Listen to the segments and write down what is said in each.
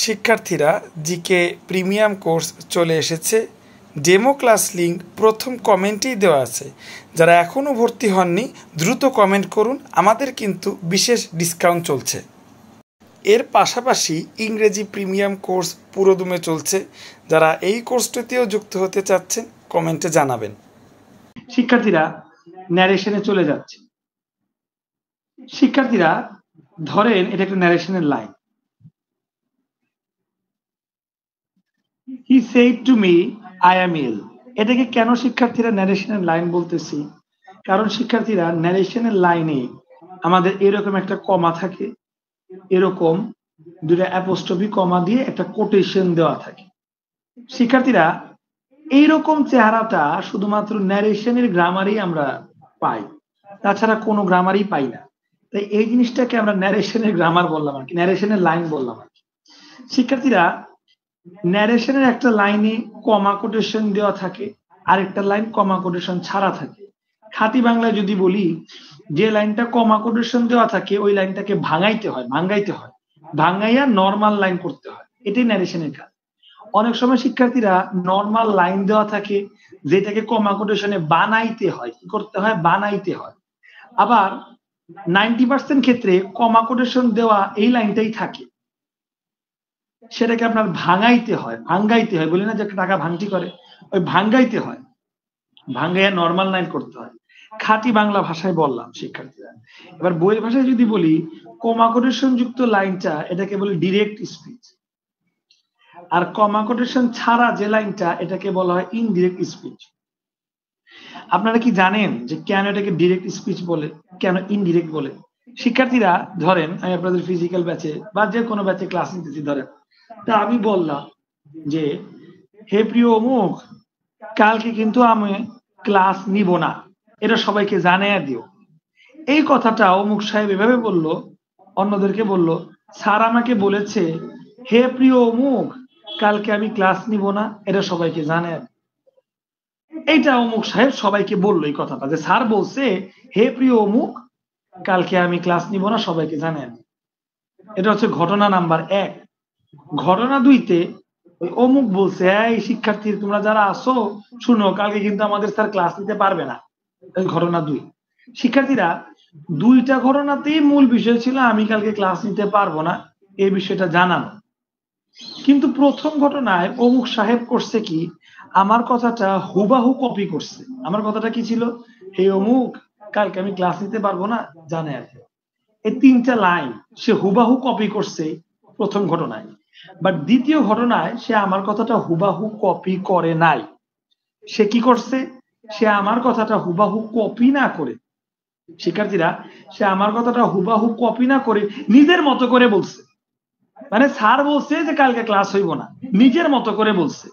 শিক্ষার্থীরা GK premium course চলে এসেছে। ডেমো ক্লাস লিঙ্ক প্রথম কমেন্টেই দেওয়া আছে। যারা এখনও ভর্তি হননি দ্রুত কমেন্ট করুন, আমাদের কিন্তু বিশেষ ডিসকাউন্ট চলছে। এর পাশাপাশি ইংরেজি প্রিমিয়াম কোর্স পুরোদমে চলছে। যারা এই কোর্সটিতেও যুক্ত হতে চাচ্ছেন কমেন্টে জানাবেন। শিক্ষার্থীরা ন্যারেশনে চলে যাচ্ছে। শিক্ষার্থীরা ধরেন এটা একটা ন্যারেশনের line. He said to me, I am ill. এটাকে কেন শিক্ষার্থীরা ন্যারেশনের লাইন বলতেছি? কারণ শিক্ষার্থীরা ন্যারেশনের লাইনে আমাদের এরকম একটা কমা থাকে, এরকম দুটো অ্যাপোস্ট্রফি কমা দিয়ে একটা কোটেশন দেওয়া থাকে। শিক্ষার্থীরা এইরকম চেহারাটা শুধুমাত্র ন্যারেশনের গ্রামারেই আমরা পাই, তাছাড়া কোনো গ্রামারই পাই না। তাই এই জিনিসটাকে আমরা ন্যারেশনের গ্রামার বললাম আর কি, ন্যারেশনের লাইন বললাম আর কি। শিক্ষার্থীরা ন্যারেশনের একটা লাইনে কমা কোটেশন দেওয়া থাকে, আরেকটা লাইন কমা কোটেশন ছাড়া থাকে। খাঁটি বাংলায় যদি বলি, যে লাইনটা কমা কোটেশন দেওয়া থাকে ওই লাইনটাকে ভাঙাইতে হয়, ভাঙাইয়া নর্মাল লাইন করতে হয়। এটাই ন্যারেশনের কাজ। অনেক সময় শিক্ষার্থীরা নর্মাল লাইন দেওয়া থাকে যেটাকে কমা কোটেশনে বানাইতে হয়। কি করতে হয়? বানাইতে হয়। আবার 90% ক্ষেত্রে কমা কোটেশন দেওয়া এই লাইনটাই থাকে, সেটাকে আপনার ভাঙাইতে হয় বলি না যে টাকা ভাঙটি করে, ওই ভাঙাইতে হয়, ভাঙাইয়া নর্মাল লাইন করতে হয়। খাঁটি বাংলা ভাষায় বললাম শিক্ষার্থীরা। এবার বইয়ের ভাষায় যদি বলি, কমা কোটেশন যুক্ত লাইনটা এটাকে বলে ডিরেক্ট স্পিচ, আর কমা কোটেশন ছাড়া যে লাইনটা এটাকে বলা হয় ইনডিরেক্ট স্পিচ। আপনারা কি জানেন যে কেন এটাকে ডিরেক্ট স্পিচ বলে, কেন ইনডিরেক্ট বলে? শিক্ষার্থীরা ধরেন আমি আপনাদের ফিজিক্যাল ব্যাচে বা যে কোনো ব্যাচে ক্লাস নিতেছি, ধরেন তা আমি বললাম যে হে প্রিয় অমুক, কালকে কিন্তু আমি ক্লাস নিব না, এটা সবাইকে জানিয়ে দিও। এই কথাটা অমুক সাহেব এভাবে বলল, অন্যদেরকে বলল, স্যার আমাকে বলেছে হে প্রিয় অমুক, কালকে আমি ক্লাস নিব না, এটা সবাইকে জানিয়ে দিও। এইটা অমুক সাহেব সবাইকে বললো এই কথাটা, যে স্যার বলছে হে প্রিয় অমুক, কালকে আমি ক্লাস নিব না, সবাইকে জানিয়ে দিও। এটা হচ্ছে ঘটনা নাম্বার 1। ঘটনা 2তে ওই অমুক বলছে, এই শিক্ষার্থী তোমরা যারা আসো শুনো, কালকে কিন্তু আমাদের স্যার ক্লাস নিতে পারবে না। ঘটনা 2। শিক্ষার্থীরা দুইটা ঘটনাতেই মূল বিষয় ছিল আমি কালকে ক্লাস নিতে পারবো না, এই বিষয়টা জানানো। কিন্তু প্রথম ঘটনায় অমুক সাহেব করছে কি, আমার কথাটা হুবাহু কপি করছে। আমার কথাটা কি ছিল? হে অমুক, কালকে আমি ক্লাস নিতে পারবো না, জানে আর কি। এই 3টা লাইন সে হুবাহু কপি করছে প্রথম ঘটনায়, বাট দ্বিতীয় ঘটনায় সে আমার কথাটা হুবাহু কপি করে নাই। সে কি করছে? সে আমার কথাটা হুবাহু কপি না করে, শিক্ষার্থীরা, সে আমার কথাটা হুবাহু কপি না করে নিজের মতো করে বলছে। মানে স্যার বলছে যে কালকে ক্লাস হইব না, নিজের মতো করে বলছে।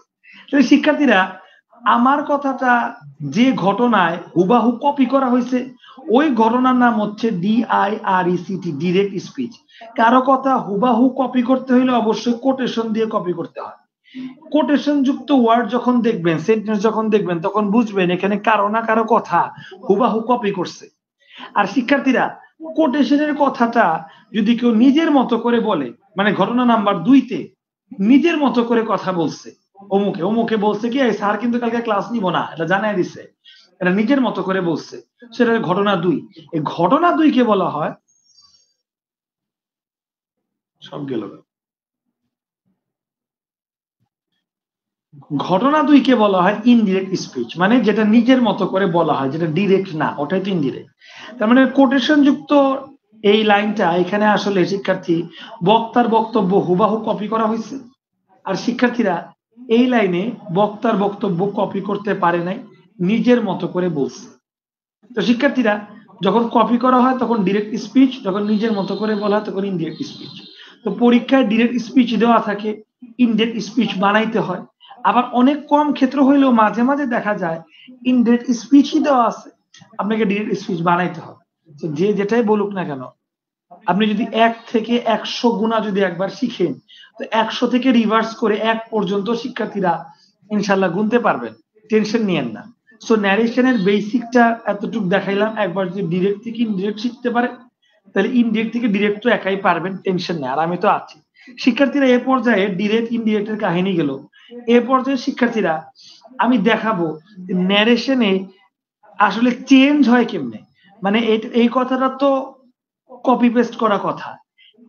তাহলে শিক্ষার্থীরা, আমার কথাটা যে ঘটনায় হুবাহু কপি করা হয়েছে ওই ঘটনার নাম হচ্ছে DIRECT, ডিরেক্ট স্পিচ। কারো কথা হুবাহু কপি করতে হইলে অবশ্যই কোটেশন দিয়ে কপি করতে হয়। কোটেশন যুক্ত ওয়ার্ড যখন দেখবেন, সেন্টেন্স যখন দেখবেন, তখন বুঝবেন এখানে কারো না কারো কথা হুবাহু কপি করছে। আর শিক্ষার্থীরা, কোটেশনের কথাটা যদি কেউ নিজের মতো করে বলে, মানে ঘটনা নাম্বার 2তে নিজের মতো করে কথা বলছে, অমুকে বলছে কি স্যার কিন্তু কালকে ক্লাস নিব না, এটা জানাই দিছে, এটা নিজের মতো করে বলছে, সেটা ঘটনা 2। এই ঘটনা 2কে বলা হয়, সব গেল, ঘটনা 2কে বলা হয় ইনডিরেক্ট স্পিচ, মানে যেটা নিজের মতো করে বলা হয়, যেটা ডিরেক্ট না, ওটাই তো ইনডিরেক্ট। তার মানে কোটেশন যুক্ত এই লাইনটা এখানে আসলে শিক্ষার্থী বক্তার বক্তব্য হুবাহু কপি করা হয়েছে, আর শিক্ষার্থীরা এই লাইনে বক্তার বক্তব্য কপি করতে পারে নাই, নিজের মতো করে বলছে। তো শিক্ষার্থীরা, যখন কপি করা হয় তখন ডিরেক্ট স্পিচ, যখন নিজের মতো করে বলা হয় তখন ইনডিরেক্ট স্পিচ। তো পরীক্ষায় ডিরেক্ট স্পিচ দেওয়া থাকে, ইনডিরেক্ট স্পিচ বানাইতে হয়। আবার অনেক কম ক্ষেত্র হইলেও মাঝে মাঝে দেখা যায় ইনডিরেক্ট স্পিচই দেওয়া আছে, আপনাকে ডিরেক্ট স্পিচ বানাইতে হবে। তো যে যেটাই বলুক না কেন, আপনি যদি 1 থেকে 100 গুণা যদি একবার শিখেন, তো 100 থেকে রিভার্স করে 1 পর্যন্ত শিক্ষার্থীরা ইনশাল্লাহ গুনতে পারবেন, টেনশন নিয়েন না। সো ন্যারেশনের বেসিকটা এতটুকু দেখাইলাম। একবার যদি ডিরেক্ট থেকে ইনডিরেক্ট শিখতে পারে, তাহলে ইনডিরেক্ট থেকে ডিরেক্ট তো একাই পারবেন, টেনশন নেই, আর আমি তো আছি। শিক্ষার্থীরা এ পর্যায়ে ডিরেক্ট ইনডিরেক্টের কাহিনী গেল। এ পর্যায়ে শিক্ষার্থীরা আমি দেখাবো ন্যারেশনে আসলে চেঞ্জ হয় কেমনে, মানে এই কথাটা তো কপি পেস্ট করা কথা,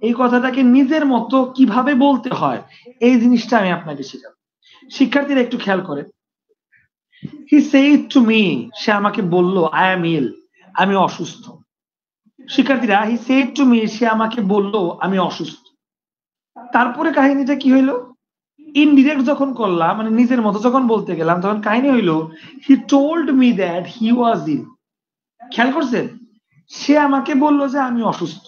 এই কথাটাকে নিজের মতো কিভাবে বলতে হয় এই জিনিসটা আমি আপনাকে শেখাবো। শিক্ষার্থীরা একটু খেয়াল করে, হি সেড টু মি, সে আমাকে বলল, আই অ্যাম ইল, আমি অসুস্থ। শিক্ষার্থীরা, হি সেড টু মি, সে আমাকে বলল আমি অসুস্থ। তারপরে কাহিনীটা কি হইলো, ইনডিরেক্ট যখন করলাম মানে নিজের মতো যখন বলতে গেলাম তখন কাহিনী হইলো he told me that he was ill. খেয়াল করছেন, সে আমাকে বলল যে আমি অসুস্থ,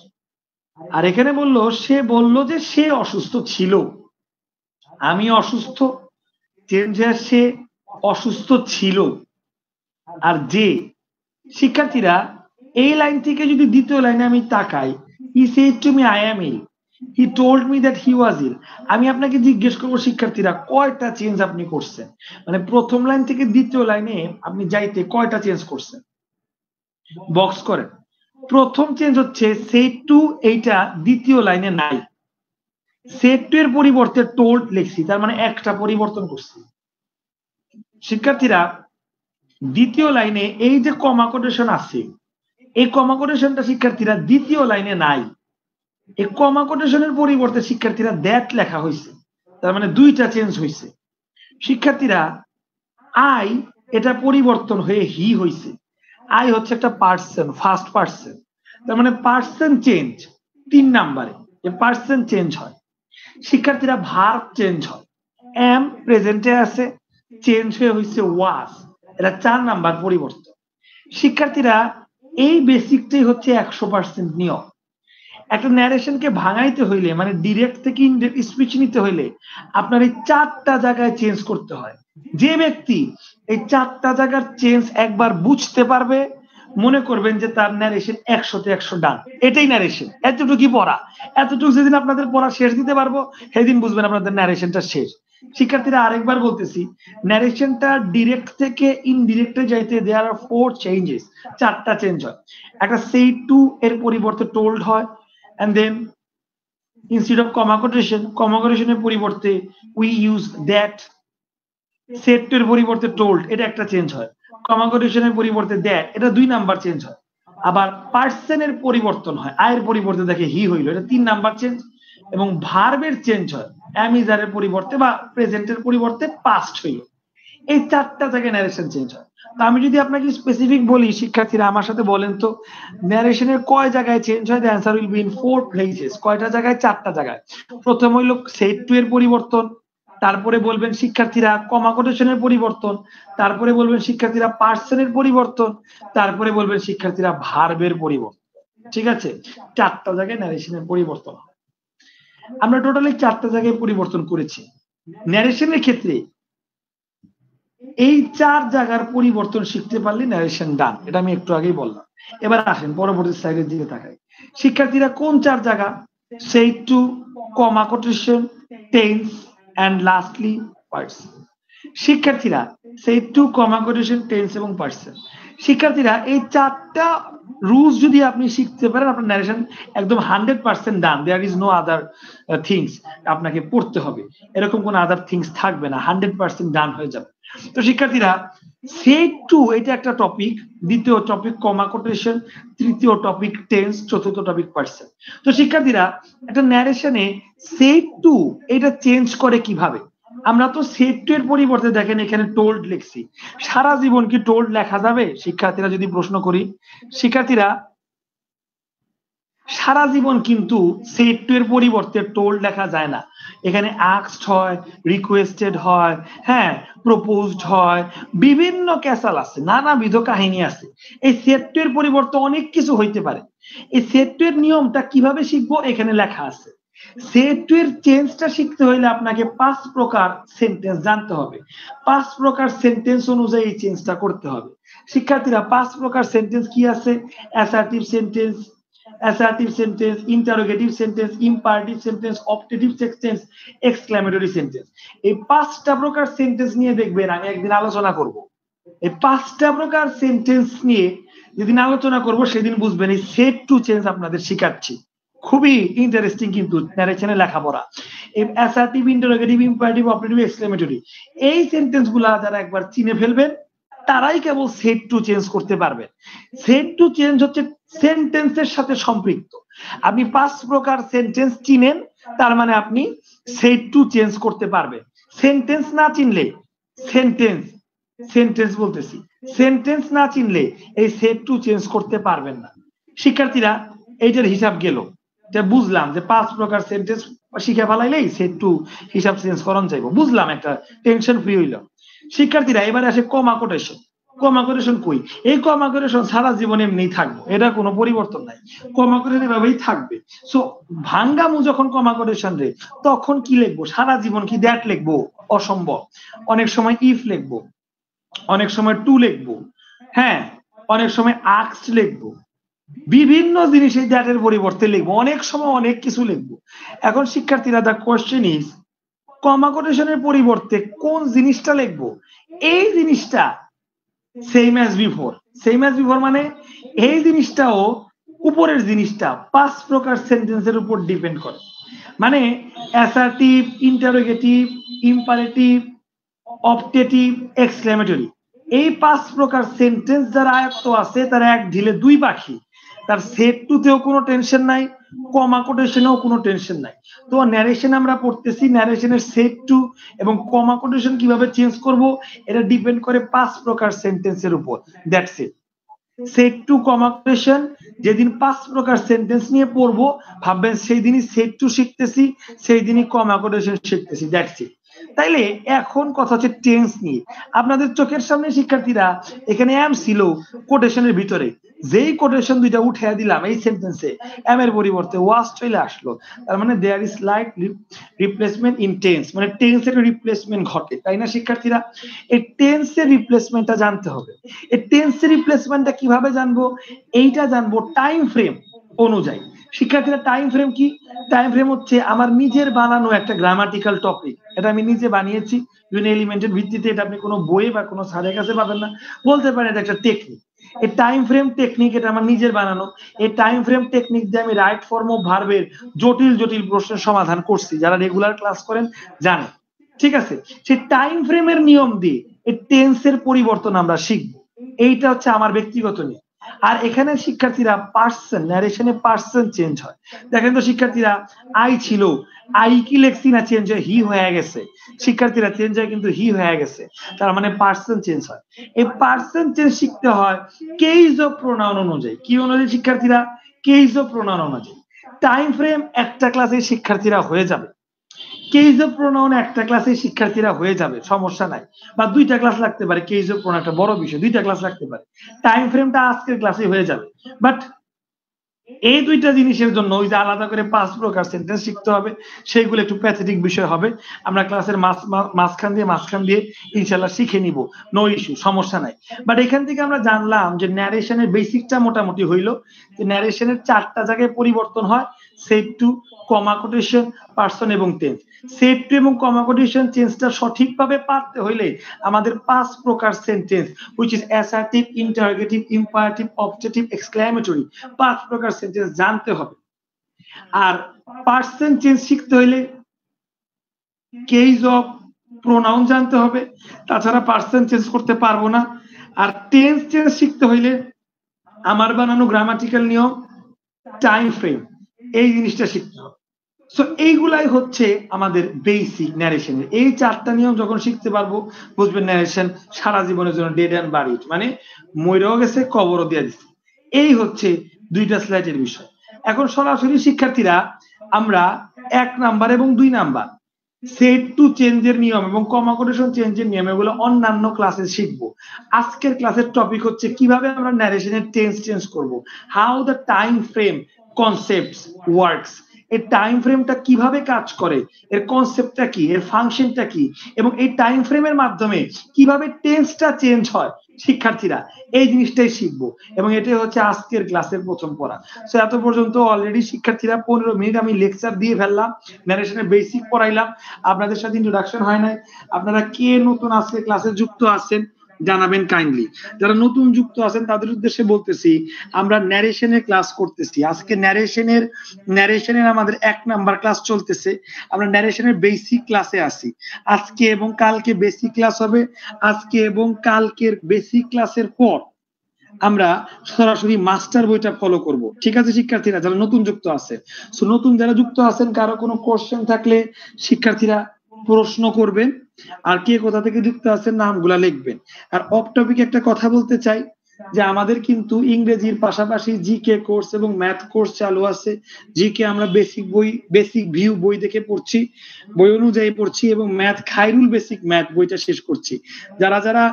আর এখানে বলল সে বলল যে সে অসুস্থ ছিল। আমি অসুস্থ, চেঞ্জ হয়ে সে অসুস্থ ছিল। আর যে শিক্ষার্থীরা এই লাইন থেকে যদি দ্বিতীয় লাইনে আমি তাকাই, he said to me I am ill, he told me that he was ill, আমি আপনাকে জিজ্ঞেস করবো শিক্ষার্থীরা কয়টা চেঞ্জ আপনি করছেন, মানে প্রথম লাইন থেকে দ্বিতীয় লাইনে আপনি যাইতে কয়টা চেঞ্জ করছেন, বক্স করেন। প্রথম চেঞ্জ হচ্ছে সেড টু, এইটা দ্বিতীয় লাইনে নাই, সেড টু এর পরিবর্তে টোল্ড লিখছি, তার মানে একটা পরিবর্তন করছি। শিক্ষার্থীরা দ্বিতীয় লাইনে এই যে কমা কোটেশন আছে, এই কমা কোটেশনটা শিক্ষার্থীরা দ্বিতীয় লাইনে নাই, এই কমা কোটেশনের পরিবর্তে শিক্ষার্থীরা দ্যাট লেখা হয়েছে, তার মানে দুইটা চেঞ্জ হয়েছে। শিক্ষার্থীরা আই, এটা পরিবর্তন হয়ে হি হয়েছে। আই হচ্ছে একটা পার্সন, ফার্স্ট পার্সন, তার মানে পার্সন চেঞ্জ 3 নাম্বারে, পার্সন চেঞ্জ হয়। শিক্ষার্থীরা ভার্ব চেঞ্জ হয়, এম প্রেজেন্টে আছে, চেঞ্জ হয়ে হয়েছে ওয়াজ, এটা 4 নাম্বার পরিবর্তন। শিক্ষার্থীরা এই বেসিকটাই হচ্ছে 100% নিয়ম। একটা ন্যারেশনকে ভাঙাইতে হইলে মানে ডিরেক্ট থেকে ইনডিরেক্ট স্পিচ নিতে হইলে আপনার এই 4টা জায়গায় চেঞ্জ করতে হয়। যে ব্যক্তি এই 4টা জায়গার চেঞ্জ একবার বুঝতে পারবে, মনে করবেন যে তার ন্যারেশন 100-তে 100 ডান। এটাই ন্যারেশন, এতটুকুই পড়া, এতটুকু যেদিন আপনাদের পড়া শেষ দিতে পারবো সেদিন বুঝবেন আপনাদের ন্যারেশনটা শেষ। শিক্ষার্থীরা আরেকবার বলতেছি, ন্যারেশনটা ডিরেক্ট থেকে ইনডিরেক্টে যাইতে দেয়ার আর 4 চেঞ্জেস, 4টা চেঞ্জ হয়। একটা সেড টু এর পরিবর্তে টোল্ড হয়, and then instead of comma quotation এর পরিবর্তে we use that, said to এর পরিবর্তে told, এটা একটা চেঞ্জ হয়। comma quotation এর পরিবর্তে that, এটা 2 নাম্বার চেঞ্জ হয়। আবার পার্সন এর পরিবর্তন হয়, আয়ের পরিবর্তে দেখে হি হইলো, এটা 3 নাম্বার চেঞ্জ। এবং ভার্বের চেঞ্জ হয়, am is are এর পরিবর্তে বা প্রেজেন্টের পরিবর্তে পাস্ট হইলো। এই 4টা জায়গায় ন্যারেশন চেঞ্জ হয়। তো আমি যদি আপনাকে স্পেসিফিক বলি, শিক্ষার্থীরা আমার সাথে বলেন তো ন্যারেশনের কয় জায়গায় চেঞ্জ হয়, the answer will be in 4 places. কয়টা জায়গায়? 4টা জায়গায়। প্রথম হইলো সেড টু এর পরিবর্তন, তারপরে বলবেন শিক্ষার্থীরা কমা কোটেশনের পরিবর্তন, তারপরে বলবেন শিক্ষার্থীরা পার্সনের পরিবর্তন, তারপরে বলবেন শিক্ষার্থীরা ভার্বের পরিবর্তন। ঠিক আছে, 4টা জায়গায় ন্যারেশনের পরিবর্তন। আমরা টোটালি 4টা জায়গায় পরিবর্তন করেছি। ন্যারেশনের ক্ষেত্রে এই 4 জায়গার পরিবর্তন শিখতে পারলে ন্যারেশন ডান, এটা আমি একটু আগেই বললাম। এবার আসেন পরবর্তী স্লাইডের দিকে তাকাই। শিক্ষার্থীরা কোন 4 জায়গা? Said to, comma quotation, tense and lastly person. শিক্ষার্থীরা said to, comma quotation, tense এবং পার্সন। শিক্ষার্থীরা এই 4টা রুলস যদি আপনি শিখতে পারেন, আপনার ন্যারেশন একদম 100% done. There is no other things আপনাকে পড়তে হবে, এরকম কোন আদার থিংস থাকবে না, 100% ডান হয়ে যাবে। তো শিক্ষার্থীরা সেড টু এটা একটা টপিক, দ্বিতীয় টপিক কমা কোটেশন, তৃতীয় টপিক টেন্স, চতুর্থ টপিক পার্সন। তো শিক্ষার্থীরা একটা ন্যারেশনে সেড টু এটা চেঞ্জ করে কিভাবে? আমরা তো সেড টু এর পরিবর্তে দেখেন এখানে টোল্ড লিখছি, সারা জীবন কি টোল্ড লেখা যাবে? শিক্ষার্থীরা যদি প্রশ্ন করি, শিক্ষার্থীরা সারা জীবন কিন্তু সেড টু এর পরিবর্তে টোল্ড লেখা যায় না। এখানে আস্কড হয়, রিকোয়েস্টেড হয়, হ্যাঁ প্রপোজড হয়, বিভিন্ন ক্যাসাল আছে, নানাবিধ কাহিনী আছে। এই সেড টু এর পরিবর্তে অনেক কিছু হইতে পারে। এই সেড টু এর নিয়মটা কিভাবে শিখবো এখানে লেখা আছে। সেড টু এর চেঞ্জটা শিখতে হইলে আপনাকে 5 প্রকার সেন্টেন্স জানতে হবে, 5 প্রকার সেন্টেন্স অনুযায়ী এই চেঞ্জটা করতে হবে। শিক্ষার্থীরা 5 প্রকার সেন্টেন্স কি আছে? Assertive sentence, assertive sentence, interrogative sentence, imperative sentence, optative sentence, exclamatory sentence। এই 5টা প্রকার সেন্টেন্স নিয়ে দেখবেন আমি একদিন আলোচনা করব। এই 5টা প্রকার সেন্টেন্স নিয়ে যেদিন আলোচনা করব সেদিন বুঝবেন এই সেড টু চেঞ্জ আপনাদের শিখাচ্ছি খুবই ইন্টারেস্টিং কিন্তু ন্যারেশনের লেখাপড়া। এই assertive, interrogative, imperative, operative, exclamatory এই সেন্টেন্স গুলা যারা একবার চিনে ফেলবেন তারাই কেবল সেট টু চেঞ্জ করতে পারবেন। সেট টু চেঞ্জ হচ্ছে সেন্টেন্সের সাথে সম্পৃক্ত। আপনি 5 প্রকার সেন্টেন্স চিনেন, তার মানে আপনি সেট টু চেঞ্জ করতে পারবেন। সেন্টেন্স না চিনলে সেন্টেন্স বলতেছি, সেন্টেন্স না চিনলে এই সেট টু চেঞ্জ করতে পারবেন না। শিক্ষার্থীরা এইটার হিসাব গেল, যে বুঝলাম যে 5 প্রকার সেন্টেন্স শিখে ফেলাইলেই সেট টু হিসাব চেঞ্জ করন যাইব, বুঝলাম, একটা টেনশন ফ্রি হইল। শিক্ষার্থীরা এবারে আসে কমা কোটেশন। কমা কোটেশন কই? এই কমা কোটেশন সারা জীবন এমনি থাকবে, এটা কোনো পরিবর্তন নাই, কমা কোটেশন এভাবেই থাকবে। সো ভাঙ্গামু যখন কমা কোটেশন রে, তখন কি লিখবো? সারা জীবন কি দ্যাট লিখবো? অসম্ভব। অনেক সময় ইফ লিখবো, অনেক সময় টু লিখবো, হ্যাঁ, অনেক সময় আস্কড লিখবো, বিভিন্ন জিনিস এই দ্যাটের পরিবর্তে লিখবো, অনেক সময় অনেক কিছু লিখবো। এখন শিক্ষার্থীরা, দ্য কোয়েশ্চেন ইজ, কমা কোটেশনের পরিবর্তে কোন জিনিসটা লিখবো? এই জিনিসটা same as before. Same as before মানে এই জিনিসটাও উপরের জিনিসটা 5 প্রকার সেন্টেন্সের উপর ডিপেন্ড করে। মানে assertive, interrogative, imperative, optative, exclamatory এই 5 প্রকার সেন্টেন্স যারা আয়ত্ত আছে তারা এক ঢিলে 2 পাখি। তার সেট টুতেও কোনো টেনশন নাই, কমা কোটেশনেও কোনো টেনশন নাই। তো ন্যারেশন আমরা পড়তেছি, ন্যারেশনের সেট টু এবং কমা কোটেশন কিভাবে চেঞ্জ করব, এটা ডিপেন্ড করে 5 প্রকার সেন্টেন্সের উপর। That's it. Said to comma quotation, যেদিন 5 প্রকার সেন্টেন্স নিয়ে পড়বো ভাববেন সেই দিনই সেট টু শিখতেছি, সেই দিনই কমা কোটেশন শিখতেছি। That's it. তাইলে এখন কথা হচ্ছে টেন্স নিয়ে। আপনাদের চোখের সামনে শিক্ষার্থীরা এখানে এম ছিল কোটেশনের ভিতরে, যেই কোটেশন দুইটা উঠে দিলাম এই সেন্টেন্সে, এম এর পরিবর্তে ওয়াজ চলে আসলো, তার মানে there is slight replacement in tense, মানে টেন্সের রিপ্লেসমেন্ট ঘটে, তাই না শিক্ষার্থীরা? এই টেন্সের রিপ্লেসমেন্টটা জানতে হবে। এই টেন্সের রিপ্লেসমেন্টটা কিভাবে জানবো? এইটা জানবো টাইম ফ্রেম অনুযায়ী। শিক্ষার্থীরা, টাইম ফ্রেম কি? টাইম ফ্রেম হচ্ছে আমার নিজের বানানো একটা গ্রামাটিক্যাল টপিক, এটা আমি নিজে বানিয়েছি বিভিন্ন এলিমেন্টের ভিত্তিতে, এটা আপনি কোনো বইয়ে বা কোনো স্যারের কাছে পাবেন না। বলতে পারেন এটা একটা টেকনিক। এই টাইম ফ্রেম টেকনিক এটা আমার নিজের বানানো। এই টাইম ফ্রেম টেকনিক দিয়ে আমি রাইট ফর্ম অফ ভার্বের জটিল জটিল প্রশ্নের সমাধান করছি, যারা রেগুলার ক্লাস করেন জানেন। ঠিক আছে, সেই টাইম ফ্রেমের নিয়ম দিয়ে এই টেন্সের পরিবর্তন আমরা শিখবো। এইটা হচ্ছে আমার ব্যক্তিগত নিয়ম। আর এখানে শিক্ষার্থীরা পার্সন, ন্যারেশনে পার্সন চেঞ্জ হয়। দেখেন তো শিক্ষার্থীরা, আই ছিল, আই কি লেখছি না চেঞ্জ হয়? হি হয়ে গেছে। শিক্ষার্থীরা, চেঞ্জ হয় কিন্তু হি হয়ে গেছে, তার মানে পার্সন চেঞ্জ হয়। এই পার্সন চেঞ্জ শিখতে হয় কেস অফ প্রোনাউন অনুযায়ী। কি অনুযায়ী শিক্ষার্থীরা? কেস অফ প্রোনাউন অনুযায়ী। টাইম ফ্রেম একটা ক্লাসে শিক্ষার্থীরা হয়ে যাবে, কেস অফ প্রোনাউন একটা ক্লাসে শিক্ষার্থীরা হয়ে যাবে, সমস্যা নাই। বা 2টা ক্লাস লাগতে পারে, কেস অফ প্রোনাউন একটা বড় বিষয়, 2টা ক্লাস লাগতে পারে। টাইম ফ্রেমটা আজকের ক্লাসে হয়ে যাবে। বাট এই 2টা জিনিসের জন্য ওই যে আলাদা করে 5 প্রকার সেন্টেন্স শিখতে হবে, সেইগুলো একটু প্যাথেটিক বিষয় হবে। আমরা ক্লাসের মাঝখান দিয়ে ইনশাল্লাহ শিখে নিব, নো ইস্যু, সমস্যা নাই। বাট এখান থেকে আমরা জানলাম যে ন্যারেশনের বেসিকটা মোটামুটি হইলো, যে ন্যারেশনের 4টা জায়গায় পরিবর্তন হয়, said to, comma quotation, person এবং টেন্স। সেট টু এবং কমা কোটেশন চেঞ্জটা সঠিকভাবে পারতে হইলে আমাদের 5 প্রকার sentence, which is assertive, interrogative, imperative, objective, exclamatory, 5 প্রকার সেন্টেন্স জানতে হবে। আর পার্সন চেঞ্জ শিখতে হইলে কেস অফ প্রোনাউন জানতে হবে, তাছাড়া পার্সন চেঞ্জ করতে পারবো না। আর টেন্স চেঞ্জ শিখতে হইলে আমার বানানো গ্রামাটিক্যাল নিয়ম, টাইম ফ্রেম, এই জিনিসটা শিখতে হবে। সো এইগুলাই হচ্ছে আমাদের বেসিক ন্যারেশনের। এই 4টা নিয়ম যখন শিখতে পারবো, বুঝবেন ন্যারেশন সারা জীবনের জন্য ডেড অ্যান্ড বারিড, মানে মইরাও গেছে, কবরও দিয়ে দিচ্ছে। এই হচ্ছে 2টা স্লাইডের বিষয়। এখন সরাসরি শিক্ষার্থীরা আমরা 1 নাম্বার এবং 2 নাম্বার সেট টু চেঞ্জের নিয়ম এবং কমা কোটেশন চেঞ্জের নিয়ম, এগুলো অন্যান্য ক্লাসে শিখবো। আজকের ক্লাসের টপিক হচ্ছে কিভাবে আমরা ন্যারেশনের টেন্স চেঞ্জ করব, how the time frame concepts works. এই টাইম ফ্রেমটা কিভাবে কাজ করে, এর কনসেপ্টটা কি, এর ফাংশনটা কি, এবং এই টাইম ফ্রেমের মাধ্যমে কিভাবে টেন্সটা চেঞ্জ হয়, শিক্ষার্থীরা এই জিনিসটাই শিখবো। এবং এটাই হচ্ছে আজকের ক্লাসের প্রথম পড়া। সো এত পর্যন্ত অলরেডি শিক্ষার্থীরা 15 মিনিট আমি লেকচার দিয়ে ফেললাম, ন্যারেশনের বেসিক পড়াইলাম, আপনাদের সাথে ইন্ট্রোডাকশন হয় নাই। আপনারা কে নতুন আজকে ক্লাসে যুক্ত আছেন জানাবেন কাইন্ডলি। যারা নতুন যুক্ত আছেন তাদের উদ্দেশ্যে বলতেছি, আমরা ন্যারেশনের ক্লাস করতেছি। আজকে ন্যারেশনের আমাদের 1 নাম্বার ক্লাস চলতেছে। আমরা ন্যারেশনের বেসিক ক্লাসে আছি। আজকে এবং কালকে বেসিক ক্লাস হবে। আজকে এবং কালকের বেসিক ক্লাসের পর আমরা সরাসরি মাস্টার বইটা ফলো করব। ঠিক আছে শিক্ষার্থীরা, যারা নতুন যুক্ত আছে, সো নতুন যারা যুক্ত আছেন, কারো কোনো কোশ্চেন থাকলে শিক্ষার্থীরা প্রশ্ন করবেন, আর কে কোথা থেকে যুক্ত আছেন নামগুলা লিখবেন। আর অফ টপিক একটা কথা বলতে চাই যে আমাদের কিন্তু ইংরেজির পাশাপাশি জিকে কোর্স এবং ম্যাথ কোর্স চালু আছে। জিকে আমরা বেসিক ভিউ বই দেখে পড়ছি, বই অনুযায়ী পড়ছি, এবং ম্যাথ খায়রুল বেসিক ম্যাথ বইটা শেষ করছি। যারা যারা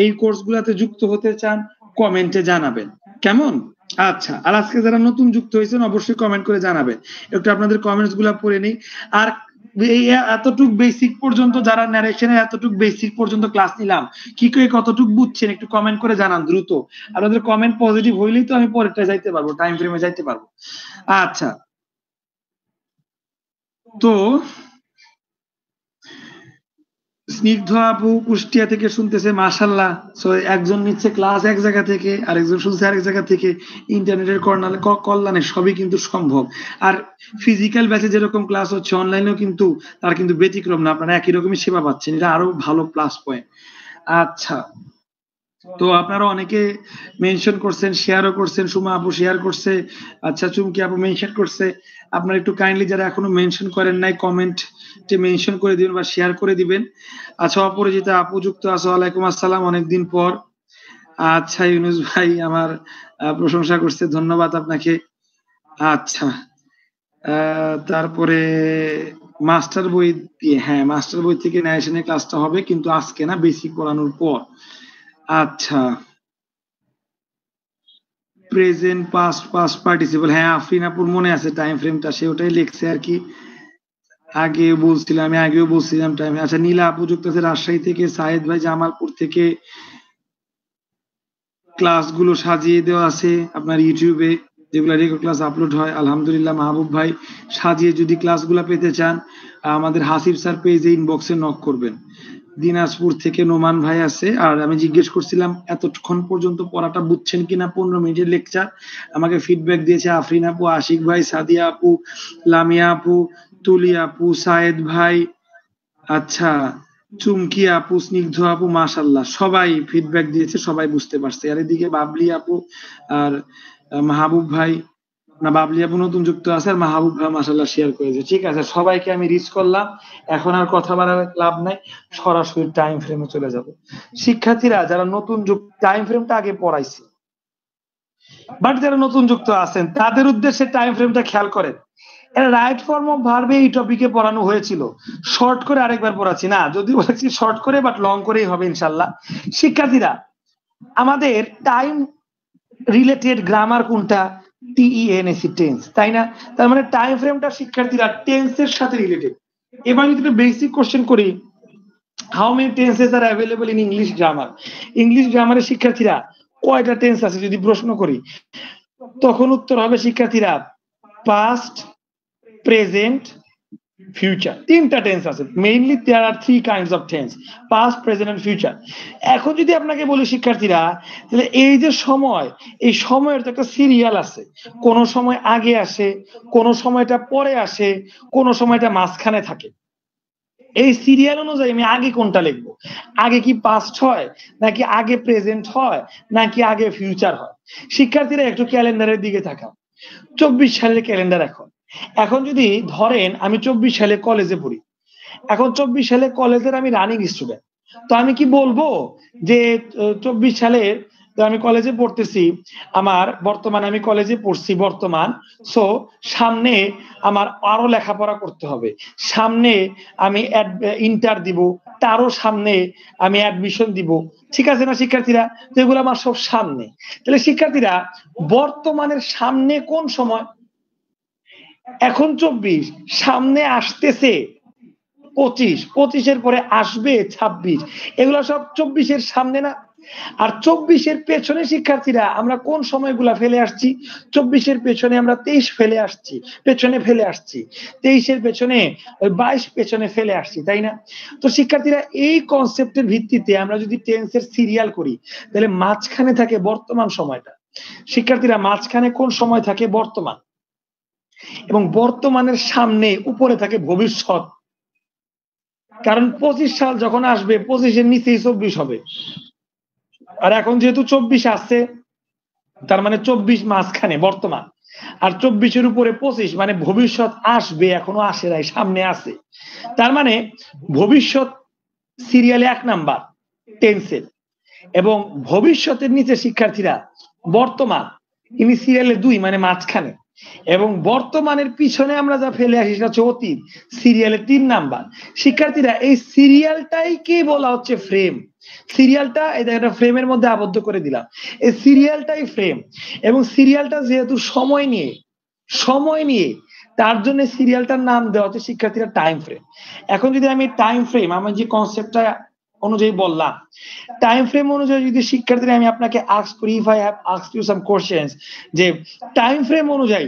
এই কোর্সগুলোতে যুক্ত হতে চান কমেন্টে জানাবেন, কেমন? আচ্ছা, আর আজকে যারা নতুন যুক্ত হয়েছেন অবশ্যই কমেন্ট করে জানাবেন। একটু আপনাদের কমেন্টস গুলা পড়ে নেই। আর এই এতটুক বেসিক পর্যন্ত, যারা ন্যারেশনের এতটুক বেসিক পর্যন্ত ক্লাস নিলাম, কি করে কতটুক বুঝছেন একটু কমেন্ট করে জানান দ্রুত। আপনাদের কমেন্ট পজিটিভ হইলেই তো আমি পরেরটা যাইতে পারবো, টাইম ফ্রেমে যাইতে পারবো। আচ্ছা, তো স্নিগ্ধ আপু কুষ্টিয়া থেকে শুনতেছে, মাশাআল্লাহ। সো একজন নিচ্ছে ক্লাস এক জায়গা থেকে, আরেকজন শুনছে আরেক জায়গা থেকে। ইন্টারনেটের কল্যাণে সবই কিন্তু সম্ভব। আর ফিজিক্যাল ব্যাচে যেরকম ক্লাস হচ্ছে, অনলাইনেও কিন্তু তার কিন্তু ব্যতিক্রম না, আপনারা একই রকমই সেবা পাচ্ছেন, এটা আরো ভালো প্লাস পয়েন্ট। আচ্ছা, তো আপনারা অনেকে মেনশন করছেন, শেয়ারও করছেন। সুমা আপু শেয়ার করছে, আচ্ছা চুমকি আপু মেনশন করছে। আপনারা একটু কাইন্ডলি যারা এখনো মেনশন করেন নাই কমেন্টে মেনশন করে দিবেন বা শেয়ার করে দিবেন। আচ্ছা, অপরিচিতা আপু যুক্ত আছে, ওয়ালাইকুম আসসালাম, অনেকদিন পর। আচ্ছা, ইউনুস ভাই আমার প্রশংসা করছে, ধন্যবাদ আপনাকে। আচ্ছা, তারপরে মাস্টার বই দিয়ে, হ্যাঁ মাস্টার বই থেকে ন্যারেশনের ক্লাসটা হবে, কিন্তু আজকে না, বেসিক পড়ানোর পর। আচ্ছা, প্রেজেন্ট পাস্ট পাস্ট পার্টিসিপল, হ্যাঁ আফরিন আপুর মনে আছে টাইম ফ্রেমটা, সে ওটাই লিখছে আর কি। আগে বলছিলাম, আমি আগেও বলছিলাম টাইম। আচ্ছা, নীলা আপু যুক্ত আছে রাজশাহী থেকে, সাহেদ ভাই জামালপুর থেকে। ক্লাসগুলো সাজিয়ে দেওয়া আছে আপনার ইউটিউবে, যেগুলো রেগুলার ক্লাস আপলোড হয়, আলহামদুলিল্লাহ। মাহবুব ভাই, সাজিয়ে যদি ক্লাসগুলো পেতে চান আমাদের হাসিব স্যার পেজে ইনবক্সে নক করবেন। দিনাজপুর থেকে নোমান ভাই আছে। আর আমি জিজ্ঞেস করছিলাম এতক্ষণ পর্যন্ত পড়াটা বুঝছেন কিনা, 15 মিনিটের লেকচার। আমাকে ফিডব্যাক দিয়েছে আফরিন আপু, আশিক ভাই, সাদিয়া আপু, লামিয়া আপু, তুলি আপু, সায়েদ ভাই, আচ্ছা চুমকি আপু, স্নিগ্ধ আপু, মাশাল্লাহ সবাই ফিডব্যাক দিয়েছে, সবাই বুঝতে পারছে। আর এদিকে বাবলি আপু আর মাহবুব ভাই, না বাবলি আপু নতুন যুক্ত আছে, আর মাহবুব ভাই মাশাল্লাহ শেয়ার করেছে। ঠিক আছে, সবাইকে আমি রিচ করলাম। এখন আর কথা বাড়ার লাভ নাই, সরাসরি টাইম ফ্রেমে চলে যাব। শিক্ষার্থীরা যারা নতুন যুক্ত, টাইম ফ্রেমটা আগে পড়াইছি, বাট যারা নতুন যুক্ত আছেন তাদের উদ্দেশ্যে টাইম ফ্রেমটা খেয়াল করেন। রাইট ফর্ম অফ ভার্বে এই টপিকে পড়ানো হয়েছিল, শর্ট করে আরেকবার পড়াচ্ছি না, যদি বলেছি শর্ট করে, বাট লং করেই হবে ইনশাল্লাহ। শিক্ষার্থীরা, আমাদের টাইম রিলেটেড গ্রামার কোনটা? টিইএনএসি, টেন্স, তাই না? তার মানে টাইম ফ্রেমটা শিক্ষার্থীরা টেন্সের সাথে রিলেটেড। এবার যদি বেসিক কোশ্চেন করি, how many tenses are available in English grammar? English গ্রামারের শিক্ষার্থীরা কয়টা টেন্স আছে যদি প্রশ্ন করি, তখন উত্তর হবে শিক্ষার্থীরা পাস্ট, প্রেজেন্ট, ফিউচার। তিনটা টেন্স আছে। Mainly there are 3 kinds of tense, past, present and future. এখন যদি আপনাকে বলি শিক্ষার্থীরা, তাহলে এই যে সময়, এই সময়ের তো একটা সিরিয়াল আছে। কোন সময় আগে আসে, কোন সময়টা পরে আসে, কোন সময়টা মাঝখানে থাকে। এই সিরিয়াল অনুযায়ী আমি আগে কোনটা লিখবো? আগে কি পাস্ট হয়, নাকি আগে প্রেজেন্ট হয়, নাকি আগে ফিউচার হয়? শিক্ষার্থীরা একটু ক্যালেন্ডারের দিকে তাকাও। 24 সালের ক্যালেন্ডার। এখন যদি ধরেন আমি 24 সালে কলেজে পড়ি, এখন 24 সালে কলেজের আমি রানিং স্টুডেন্ট, তো আমি কি বলবো যে 24 সালের আমি কলেজে পড়তেছি, আমার বর্তমানে আমি কলেজে পড়ছি বর্তমান, সো সামনে আমার আরো লেখাপড়া করতে হবে, সামনে আমি ইন্টার দিব, তারও সামনে আমি অ্যাডমিশন দিব, ঠিক আছে না শিক্ষার্থীরা? যেগুলো আমার সব সামনে। তাহলে শিক্ষার্থীরা, বর্তমানের সামনে কোন সময়? এখন 24, সামনে আসতেছে 25, 25-এর পরে আসবে 26, এগুলো সব 24-এর সামনে না? আর 24-এর পেছনে শিক্ষার্থীরা আমরা কোন সময়গুলা ফেলে আসছি? 24-এর পেছনে আমরা 23 ফেলে আসছি, পেছনে ফেলে আসছি, 23-এর পেছনে ওই 22 পেছনে ফেলে আসছি, তাই না? তো শিক্ষার্থীরা এই কনসেপ্টের ভিত্তিতে আমরা যদি টেন্সের সিরিয়াল করি তাহলে মাঝখানে থাকে বর্তমান সময়টা। শিক্ষার্থীরা মাঝখানে কোন সময় থাকে? বর্তমান। এবং বর্তমানের সামনে উপরে থাকে ভবিষ্যৎ। কারণ 25 সাল যখন আসবে 25-এর নিচেই 24 হবে। আর এখন যেহেতু 24 আসছে তার মানে 24 মাঝখানে বর্তমান, আর 24-এর উপরে 25 মানে ভবিষ্যৎ আসবে, এখনো আসে নাই, সামনে আছে। তার মানে ভবিষ্যৎ সিরিয়ালে 1 নাম্বার টেন্সের, এবং ভবিষ্যতের নিচে শিক্ষার্থীরা বর্তমান, ইনি সিরিয়ালে 2 মানে মাঝখানে, এবং বর্তমানের পিছনে আমরা যা ফেলে আসি সেটা হচ্ছে অতীত, সিরিয়ালে 3 নাম্বার। শিক্ষার্থীরা এই সিরিয়ালটাই কে বলা হচ্ছে ফ্রেম। সিরিয়ালটা একটা ফ্রেমের মধ্যে আবদ্ধ করে দিলাম, এই সিরিয়ালটাই ফ্রেম। এবং সিরিয়ালটা যেহেতু সময় নিয়ে তার জন্য সিরিয়ালটার নাম দেওয়া হচ্ছে শিক্ষার্থীরা টাইম ফ্রেম। এখন যদি আমি টাইম ফ্রেম, আমি যে কনসেপ্টটা অনুযায়ী বললাম, টাইম ফ্রেম অনুযায়ী যদি শিক্ষার্থীরা আমি আপনাকে আস্ক করি, if I have asked you some questions, যে টাইম ফ্রেম অনুযায়ী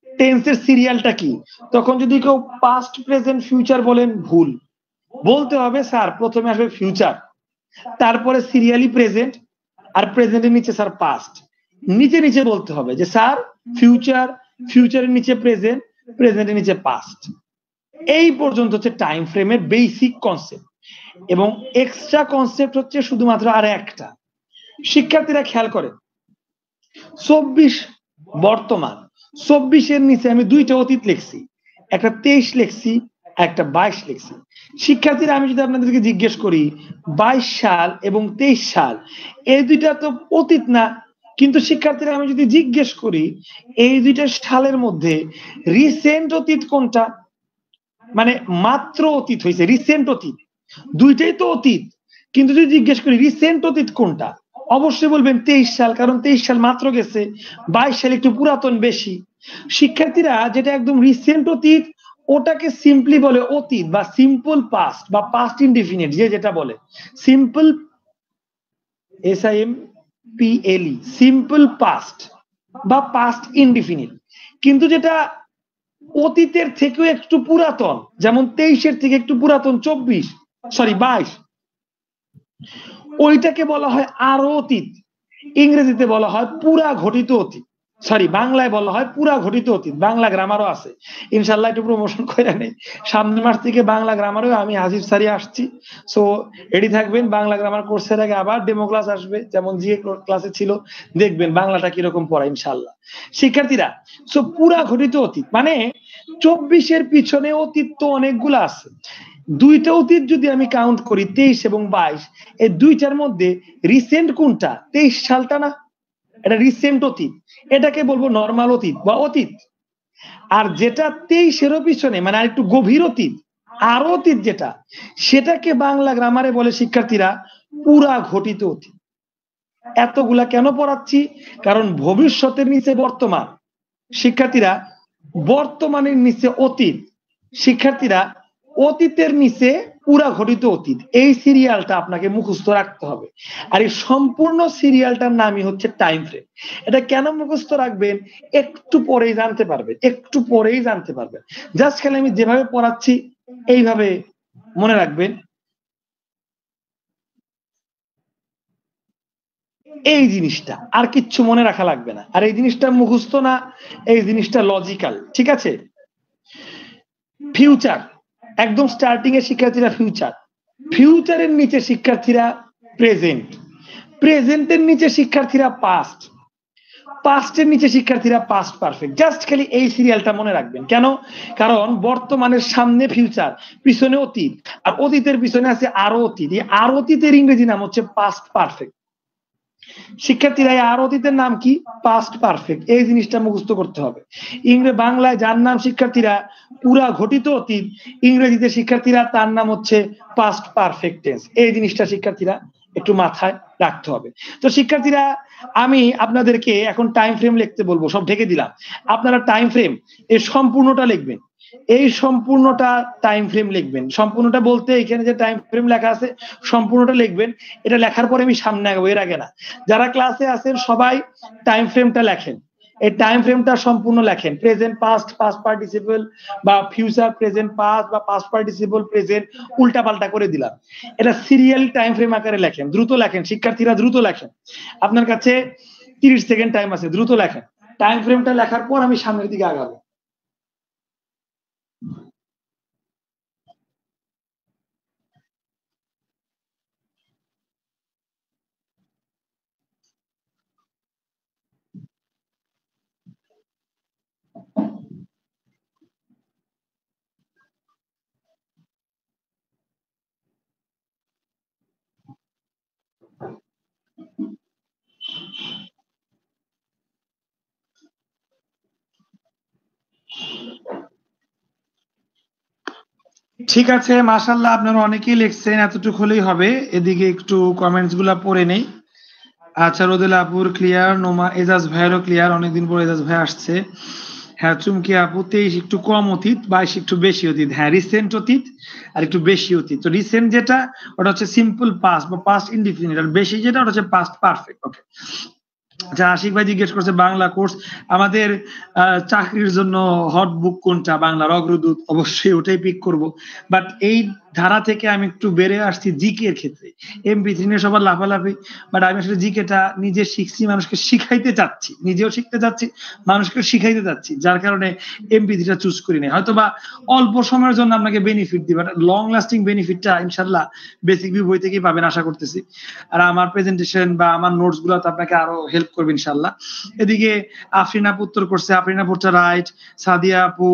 টেন্সের সিরিয়ালটা কি, তখন যদি কেউ পাস্ট প্রেজেন্ট ফিউচার বলেন, ভুল। বলতে হবে স্যার প্রথমে আসবে ফিউচার, তারপরে সিরিয়ালি প্রেজেন্ট, আর প্রেজেন্টের নিচে স্যার পাস্ট। নিচে বলতে হবে যে স্যার ফিউচার, ফিউচারের নিচে প্রেজেন্ট, প্রেজেন্টের নিচে পাস্ট। এই পর্যন্ত হচ্ছে টাইম ফ্রেমের বেসিক কনসেপ্ট। এবং এক্সট্রা কনসেপ্ট হচ্ছে শুধুমাত্র আর একটা। শিক্ষার্থীরা খেয়াল করে 24 বর্তমান, 24-এর নিচে আমি 2টা অতীত লিখছি, একটা 23 লিখছি, একটা 22 লিখছি। শিক্ষার্থীরা আমি যদি আপনাদেরকে জিজ্ঞেস করি 22 সাল এবং 23 সাল এই দুইটা তো অতীত না, কিন্তু শিক্ষার্থীরা আমি যদি জিজ্ঞেস করি এই দুইটা সালের মধ্যে রিসেন্ট অতীত কোনটা, মানে মাত্র অতীত হয়েছে, রিসেন্ট অতীত, দুইটাই তো অতীত, কিন্তু যদি জিজ্ঞেস করি রিসেন্ট অতীত কোনটা, অবশ্যই বলবেন 23 সাল, কারণ 23 সাল মাত্র গেছে, 22 সাল একটু পুরাতন বেশি। শিক্ষার্থীরা যেটা একদম রিসেন্ট অতীত ওটাকে সিম্পলি বলে অতীত বা সিম্পল পাস্ট বা পাস্ট ইনডিফিনিট, যেটা বলে সিম্পল, SIMPLE, সিম্পল পাস্ট বা পাস্ট ইনডিফিনিট। কিন্তু যেটা অতীতের থেকেও একটু পুরাতন, যেমন 23-এর থেকে একটু পুরাতন 22, ওইটাকে বলা হয় আরো অতীত। ইংরেজিতে বলা হয় পুরা ঘটিত অতীত, বাংলায় বলা হয় পুরা ঘটিত অতীত। বাংলা গ্রামারও আছে, ইনশাল্লাহ একটু প্রমোশন করে নেই, সামনের মাস থেকে বাংলা গ্রামারও আমি হাসিফ স্যারই আসছি, সো রেডি থাকবেন। বাংলা গ্রামার কোর্সের আগে আবার ডেমো ক্লাস আসবে, যেমন জিএ ক্লাসে ছিল, দেখবেন বাংলাটা কিরকম পড়া ইনশাল্লাহ। শিক্ষার্থীরা সো পুরা ঘটিত অতীত মানে 24-এর পিছনে অতীত তো অনেকগুলো আছে। 2টা অতীত যদি আমি কাউন্ট করি 23 এবং 22, এই দুইটার মধ্যে রিসেন্ট কোনটা? 23 সালটা না, এটা রিসেন্ট অতীত, এটাকে বলবো নরমাল অতীত বা অতীত। আর যেটা 23-এরও পিছনে মানে আর একটু গভীর অতীত, আরো অতীত যেটা, সেটাকে বাংলা গ্রামারে বলে শিক্ষার্থীরা পুরা ঘটিত অতীত। এতগুলা কেন পড়াচ্ছি? কারণ ভবিষ্যতের নিচে বর্তমান, শিক্ষার্থীরা বর্তমানের নিচে অতীত, শিক্ষার্থীরা অতীতের নিচে পুরা ঘটিত অতীত। এই সিরিয়ালটা আপনাকে মুখস্থ রাখতে হবে, আর এই সম্পূর্ণ সিরিয়ালটার নামই হচ্ছে টাইম ফ্রেম। এটা কেন মুখস্থ রাখবেন একটু পরেই জানতে পারবেন, জাস্ট খালি আমি যেভাবে পড়াচ্ছি এইভাবে মনে রাখবেন। এই জিনিসটা আর কিচ্ছু মনে রাখা লাগবে না, আর এই জিনিসটা মুখস্থ না, এই জিনিসটা লজিক্যাল, ঠিক আছে? ফিউচার একদম স্টার্টিং এ শিক্ষার্থীরা ফিউচারের নিচে শিক্ষার্থীরা প্রেজেন্টের নিচে শিক্ষার্থীরা পাস্টের নিচে শিক্ষার্থীরা পাস্ট পারফেক্ট। জাস্ট খালি এই সিরিয়ালটা মনে রাখবেন। কেন? কারণ বর্তমানের সামনে ফিউচার, পিছনে অতীত, আর অতীতের পিছনে আছে আরো অতীত। এই আরো অতীতের ইংরেজি নাম হচ্ছে পাস্ট পারফেক্ট। শিক্ষার্থীরা এই আর অতীতের নাম কি? Past perfect. এই জিনিসটা মুখস্থ করতে হবে। বাংলায় যার নাম শিক্ষার্থীরা পুরা ঘটিত অতীত, ইংরেজিতে শিক্ষার্থীরা তার নাম হচ্ছে পাস্ট পারফেক্ট টেন্স। এই জিনিসটা শিক্ষার্থীরা একটু মাথায় রাখতে হবে। তো শিক্ষার্থীরা আমি আপনাদেরকে এখন টাইম ফ্রেম লিখতে বলবো, সব ঢেকে দিলাম, আপনারা টাইম ফ্রেম এর সম্পূর্ণটা লিখবেন। এই সম্পূর্ণটা টাইম ফ্রেম লিখবেন। সম্পূর্ণটা বলতে এখানে যে টাইম ফ্রেম লেখা আছে সম্পূর্ণটা লিখবেন। এটা লেখার পরে আমি সামনে আগাবো, এর আগে না। যারা ক্লাসে আছেন সবাই টাইম ফ্রেমটা লেখেন, এই টাইম ফ্রেমটা সম্পূর্ণ লেখেন। প্রেজেন্ট পাস্ট, পাস্ট পার্টিসিপল বা ফিউচার প্রেজেন্ট পাস্ট বা পাস্ট পার্টিসিপল প্রেজেন্ট উল্টা পাল্টা করে দিলাম। এটা সিরিয়াল টাইম ফ্রেম আকারে লেখেন, দ্রুত লেখেন শিক্ষার্থীরা, দ্রুত লেখেন। আপনার কাছে 30 সেকেন্ড টাইম আছে, দ্রুত লেখেন। টাইম ফ্রেমটা লেখার পর আমি সামনের দিকে আগাবো। ঠিক আছে, মাশাআল্লাহ, আপনারা অনেকেই লিখছেন, এতটুকু হলেই হবে। এদিকে একটু কমেন্টস গুলা পড়ে নেই। আচ্ছা, রোদেলা আপুর ক্লিয়ার, নোমা এজাজ ভাইয়েরও ক্লিয়ার, অনেকদিন পর এজাজ ভাই আসছে। হ্যাঁ, চুমকি আপু 23 একটু কম অতীত, 22 একটু বেশি অতীত। হ্যাঁ, রিসেন্ট অতীত আর একটু বেশি অতীত। তো রিসেন্ট যেটা ওটা হচ্ছে সিম্পল পাস্ট বা পাস্ট ইনডিফিনিট, আর বেশি যেটা ওটা হচ্ছে পাস্ট পারফেক্ট। ওকে। আচ্ছা, আশিক ভাই জিজ্ঞেস করছে বাংলা কোর্স আমাদের চাকরির জন্য হট বুক কোনটা? বাংলার অগ্রদূত, অবশ্যই ওটাই পিক করব। বাট এই ধারা থেকে আমি একটু বেড়ে আসছি জিকে এর ক্ষেত্রে। MP3 নিয়ে সবার লাফালাফি, বাট আমি আসলে জিকেটা নিজে শিখছি, মানুষকে শিখাইতে চাচ্ছি, নিজেও শিখতে চাচ্ছি, মানুষকে শিখাইতে চাচ্ছি, যার কারণে MP3টা চুজ করি নাই। হয়তো বা অল্প সময়ের জন্য আপনাকে বেনিফিট দিবে, লং লাস্টিং বেনিফিটটা ইনশাল্লাহ বেসিক ভিউ বই থেকেই পাবেন আশা করতেছি। আর আমার প্রেজেন্টেশন বা আমার নোটস গুলো আপনাকে আরো হেল্প করবে ইনশাল্লাহ। এদিকে আফরিন আপু উত্তর করছে, আফরিন আপুটা রাইট। সাদিয়া আপু,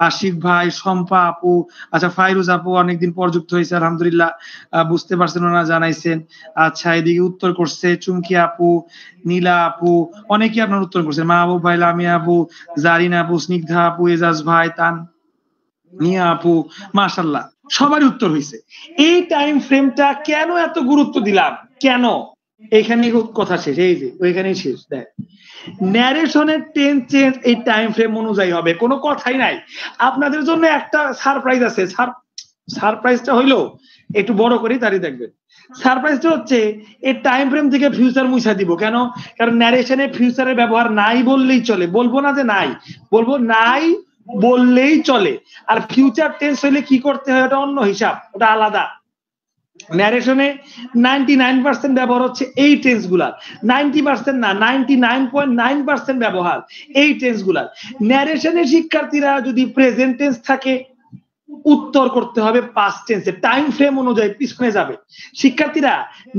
আশিক ভাই, শম্পা আপু, আচ্ছা ফাইরুজ আপু অনেকদিন পর যুক্ত হয়েছে, আলহামদুলিল্লাহ, বুঝতে পারছেন ওনারা জানাইছেন। আচ্ছা, এদিকে উত্তর করছে চুমকি আপু, নীলা আপু, অনেকেই আপনার উত্তর করছেন, মাহবুব ভাই, লামিয়া আপু, জারিন আপু, স্নিগ্ধা আপু, এজাজ ভাই, তান নিয়া আপু, মাশাআল্লাহ সবারই উত্তর হয়েছে। এই টাইম ফ্রেমটা কেন এত গুরুত্ব দিলাম, কেন? এখানে কথা শেষ, এই যে ওইখানেই শেষ। দেখ, ন্যারেশনের টেন চেঞ্জ এই টাইম ফ্রেম অনুযায়ী হবে, কোনো কথাই নাই। আপনাদের জন্য একটা সারপ্রাইজ আছে। সারপ্রাইজটা হইলো একটু বড় করে তারই দেখবেন। সারপ্রাইজটা হচ্ছে এই টাইম ফ্রেম থেকে ফিউচার মুছা দিব। কেন? কারণ ন্যারেশনে ফিউচারের ব্যবহার নাই বললেই চলে, বলবো না যে নাই, বলবো নাই বললেই চলে। আর ফিউচার টেন্স হইলে কি করতে হয় ওটা অন্য হিসাব, ওটা আলাদা। ন্যারেশনে 99% ব্যবহার হচ্ছে এই টেন্স গুলার, 90% না, 99.9% ব্যবহার এই টেন্স গুলার। ন্যারেশনে শিক্ষার্থীরা যদি প্রেজেন্ট টেন্স থাকে উত্তর করতে হবে পাস্ট টেন্সে, টাইম ফ্রেম অনুযায়ী পিছনে যাবে। শিক্ষার্থীরা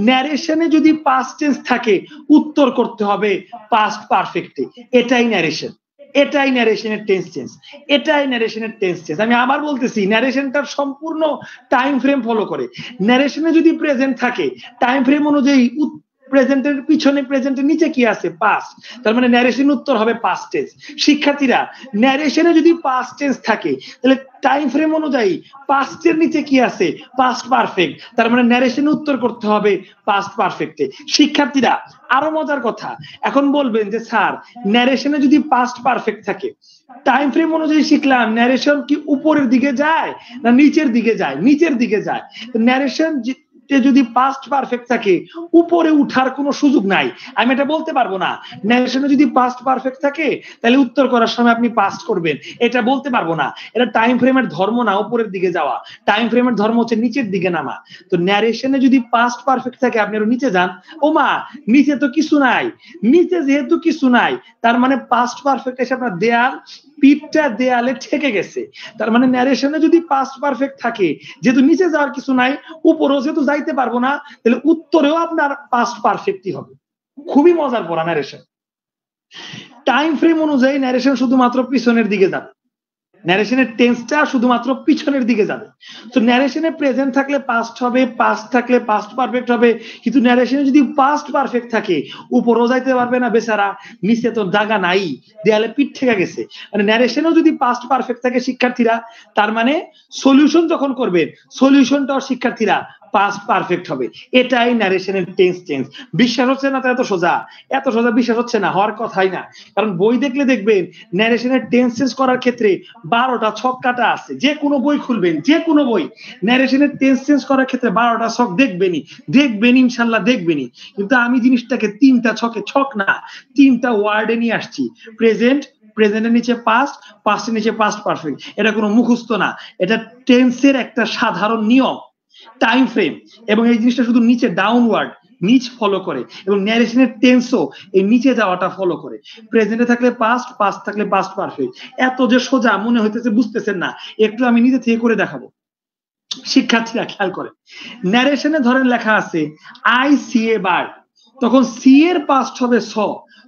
ন্যারেশনে যদি পাস্ট টেন্স থাকে উত্তর করতে হবে পাস্ট পারফেক্টে। এটাই ন্যারেশন, এটাই ন্যারেশনের টেন্স চেঞ্জ, এটাই ন্যারেশনের টেন্স চেঞ্জ। আমি আবার বলতেছি, ন্যারেশনটার সম্পূর্ণ টাইম ফ্রেম ফলো করে। ন্যারেশনে যদি প্রেজেন্ট থাকে টাইম ফ্রেম অনুযায়ী প্রেজেন্টের পিছনে, প্রেজেন্টের নিচে কি আছে? পাস্ট। তার মানে ন্যারেশন উত্তর হবে পাস্ট টেন্স। শিক্ষার্থীরা ন্যারেশনে যদি পাস্ট টেন্স থাকে তাহলে টাইম ফ্রেম অনুযায়ী পাস্টের নিচে কি আছে? Past perfect. তার মানে ন্যারেশন উত্তর করতে হবে পাস্ট পারফেক্টে। শিক্ষার্থীরা আরো মজার কথা, এখন বলবেন যে স্যার ন্যারেশনে যদি পাস্ট পারফেক্ট থাকে, টাইম ফ্রেম অনুযায়ী শিখলাম ন্যারেশন কি উপরের দিকে যায় না নিচের দিকে যায়? নিচের দিকে যায়। ন্যারেশন যদি পাস্ট পারফেক্ট থাকে উপরে উঠার কোনো সুযোগ নাই, আমি এটা বলতে পারবো না। ন্যারেশনে যদি পাস্ট পারফেক্ট থাকে তাহলে উত্তর করার সময় আপনি পাস্ট করবেন, এটা বলতে পারবো না। এটা টাইম ফ্রেমের ধর্ম না উপরের দিকে যাওয়া, টাইম ফ্রেমের ধর্ম হচ্ছে নিচের দিকে নামা। তো ন্যারেশনে যদি পাস্ট পারফেক্ট থাকে আপনি আরো নিচে যান। ও মা, নিচে তো কিছু নাই, নিচে যেহেতু কিছু নাই তার মানে পাস্ট পারফেক্ট এসে আপনার দেয়াল, পিঠটা দেয়ালে ঠেকে গেছে। তার মানে ন্যারেশনে যদি পাস্ট পারফেক্ট থাকে, যেহেতু নিচে যাওয়ার কিছু নাই, উপরেও যেহেতু যাইতে পারবো না, তাহলে উত্তরেও আপনার পাস্ট পারফেক্টই হবে। খুবই মজার পড়া ন্যারেশন। টাইম ফ্রেম অনুযায়ী ন্যারেশন শুধুমাত্র পিছনের দিকে যাবে, ন্যারেশনের টেন্সটা শুধুমাত্র পিছনের দিকে যাবে। তো ন্যারেশনে প্রেজেন্ট থাকলে পাস্ট হবে, পাস্ট থাকলে পাস্ট পারফেক্ট হবে। কিন্তু ন্যারেশনে যদি পাস্ট পারফেক্ট থাকে উপরও যাইতে পারবে না বেচারা, নিচে তো জায়গা নাই, দেয়ালে পিঠ ঠেকে গেছে। মানে ন্যারেশনেও যদি পাস্ট পারফেক্ট থাকে শিক্ষার্থীরা, তার মানে সলিউশন যখন করবেন সলিউশনটাও শিক্ষার্থীরা পাস্ট পারফেক্ট হবে। এটাই ন্যারেশনের টেন্স চেঞ্জ। বিশ্বাস হচ্ছে না? তো এত সোজা বিশ্বাস হচ্ছে না, হওয়ার কথাই না। কারণ বই দেখলে দেখবেন ন্যারেশনের টেন্স চেঞ্জ করার ক্ষেত্রে 12টা ছক কাটা আছে। যে কোনো বই খুলবেন, যে কোনো বই, ন্যারেশনের টেন্স চেঞ্জ করার ক্ষেত্রে 12টা ছক দেখবেনই ইনশাল্লাহ দেখবেনই। কিন্তু আমি জিনিসটাকে 3টা ছক না 3টা ওয়ার্ডে নিয়ে আসছি। প্রেজেন্টের নিচে পাস্ট, পাস্টের নিচে পাস্ট পারফেক্ট। এটা কোনো মুখস্থ না, এটা টেন্সের একটা সাধারণ নিয়ম, টাইম ফ্রেম। এবং এই জিনিসটা শুধু নিচে ডাউনওয়ার্ড, নিচ ফলো করে, এবং ন্যারেশনের টেন্সও এই নিচে যাওয়াটা ফলো করে। প্রেজেন্টে থাকলে পাস্ট থাকলে পাস্ট পারফেক্ট। এত যে সোজা মনে হইতেছে, বুঝতেছেন না, একটু আমি নিজে থেকে করে দেখাবো। শিক্ষার্থীরা খেয়াল করে, ন্যারেশনে ধরেন লেখা আছে আই সি এ বার্ড, তখন সি এর পাস্ট হবে স,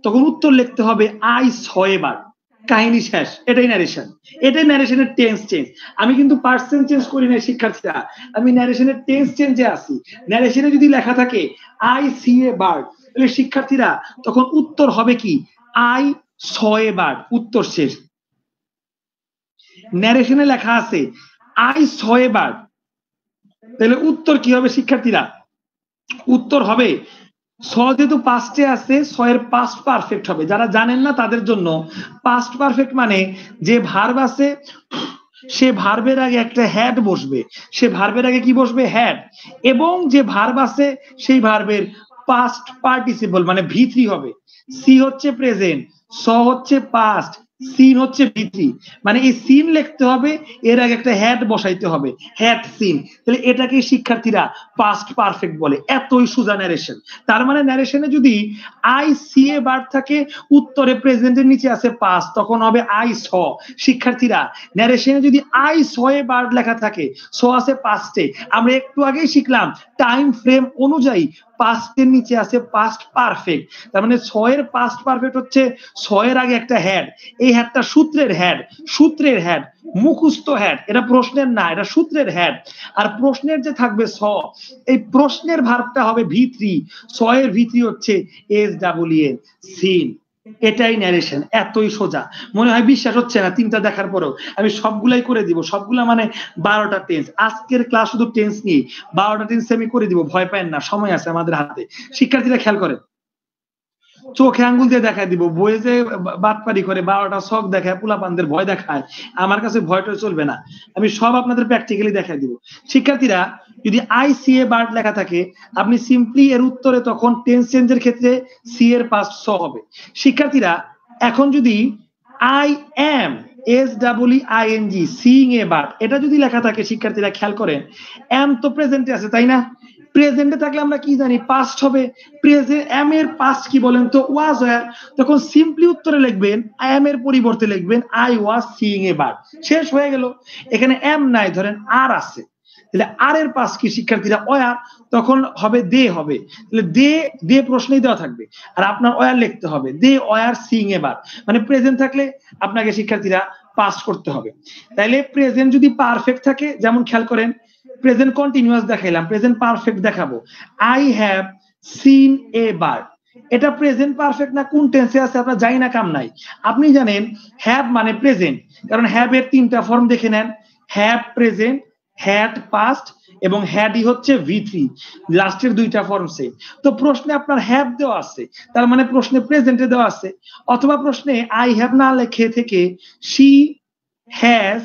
তখন উত্তর লিখতে হবে আই স এ বার্ড। কাহিনী শেষ। এটাই ন্যারেশনের টেন্স চেঞ্জ। আমি কিন্তু পার্সেন্ট চেঞ্জ করি না শিক্ষার্থীরা, আমি ন্যারেশনের টেন্স চেঞ্জে আছি। ন্যারেশনে যদি লেখা থাকে আই সি এ বার্ড, তাহলে শিক্ষার্থীরা তখন উত্তর হবে কি আই স এ বার্ড, উত্তর শেষ। ন্যারেশনে লেখা আছে আই স এ বার্ড, তাহলে উত্তর কি হবে শিক্ষার্থীরা? উত্তর হবে স, যেহেতু পাস্টে আছে, স এর পাস্ট পারফেক্ট হবে। যারা জানেন না তাদের জন্য, পাস্ট পারফেক্ট মানে যে ভার্ব আছে সে ভার্বের আগে একটা হ্যাড বসবে, সে ভার্বের আগে কি বসবে? হ্যাড। এবং যে ভার্ব আছে সেই ভার্বের পাস্ট পার্টিসিপল মানে ভি3 হবে। সি হচ্ছে প্রেজেন্ট, স হচ্ছে পাস্ট, সিন হচ্ছে ভি3। মানে এই সিন লিখতে হবে, এর আগে একটা হ্যাড বসাইতে হবে, হ্যাড সিন। তাহলে এটাকে শিক্ষার্থীরা পাস্ট পারফেক্ট বলে। এতই সোজা ন্যারেশন। তার মানে ন্যারেশনে যদি আই সি এ ভার্ব থাকে, উত্তরে প্রেজেন্টের নিচে আছে পাস্ট, তখন হবে আই স। শিক্ষার্থীরা ন্যারেশনে যদি আই স এ ভার্ব লেখা থাকে, স আছে পাস্টে, আমরা একটু আগেই শিখলাম টাইম ফ্রেম অনুযায়ী পাস্টের নিচে আছে পাস্ট পারফেক্ট। তার মানে স এর পাস্ট পারফেক্ট হচ্ছে স এর আগে একটা হ্যাড, এই হ্যাডটা সূত্রের হ্যাড, মুখস্থ হ্যাড, এটা প্রশ্নের না, এটা সূত্রের হ্যাড। আর প্রশ্নের যে থাকবে স, এই প্রশ্নের ভার্বটা হবে ভি3, স এর ভি3 হচ্ছে এস ডাবল এন, সিন। এটাই ন্যারেশন। এতই সোজা। মনে হয় বিশ্বাস হচ্ছে না 3টা দেখার পরেও? আমি সবগুলাই করে দিব, সবগুলা মানে 12টা টেন্স। আজকের ক্লাস শুধু টেন্স নিয়ে 12টা টেন্স আমি করে দিব, ভয় পায় না, সময় আছে আমাদের হাতে। শিক্ষার্থীরা খেয়াল করেন, চোখে আঙ্গুল দিয়ে দেখায় দিব। বইয়ে যে বাটপারি করে 12টা ছক দেখায়, পোলাপানদের ভয় দেখায়, আমার কাছে ভয়টা চলবে না, আমি সব আপনাদের প্র্যাকটিক্যালি দেখায় দিব। শিক্ষার্থীরা যদি আই সি এ বার্ড লেখা থাকে, আপনি সিম্পলি এর উত্তরে তখন টেন্স চেঞ্জের ক্ষেত্রে সি এর পাস্ট স হবে। শিক্ষার্থীরা এখন যদি I am S double E I N G seeing a bird, এটা যদি লেখা থাকে, শিক্ষার্থীরা খেয়াল করেন, এম তো প্রেজেন্টে আছে তাই না? প্রেজেন্টে থাকলে আমরা কি জানি? পাস্ট হবে। প্রেজেন্ট এম এর পাস্ট কি বলেন তো? ওয়াজ ওয়্যার। তখন সিম্পলি উত্তরে লিখবেন এম এর পরিবর্তে লিখবেন I was seeing a bird. শেষ হয়ে গেল। এখানে এম নাই, ধরেন আর আছে, তাহলে আর এর পাশ কি শিক্ষার্থীরা? ওয়্যার। তখন হবে দে হবে, তাহলে দে প্রশ্নেই দেওয়া থাকবে, আর আপনার ওয়্যার লিখতে হবে, they were seeing a bird. মানে প্রেজেন্ট থাকলে আপনাকে শিক্ষার্থীরা পাস করতে হবে। তাইলে প্রেজেন্ট যদি পারফেক্ট থাকে, যেমন খেয়াল করেন, প্রেজেন্ট কন্টিনিউয়াস দেখাইলাম, প্রেজেন্ট পারফেক্ট দেখাবো, I have seen a bird. এটা প্রেজেন্ট পারফেক্ট না কোন টেন্সে আছে আপনারা জানি না, কাম নাই। আপনি জানেন হ্যাভ মানে প্রেজেন্ট, কারণ হ্যাভ এর 3টা ফর্ম দেখে নেন, হ্যাভ প্রেজেন্ট, হ্যাড পাস্ট, এবং হ্যাডই হচ্ছে ভি3, লাস্টের 2টা ফর্ম সেম। তো প্রশ্নে আপনার হ্যাভ দেওয়া আছে, তার মানে প্রশ্নে প্রেজেন্টে দেওয়া আছে। অথবা প্রশ্নে আই হ্যাভ না লেখে থেকে she has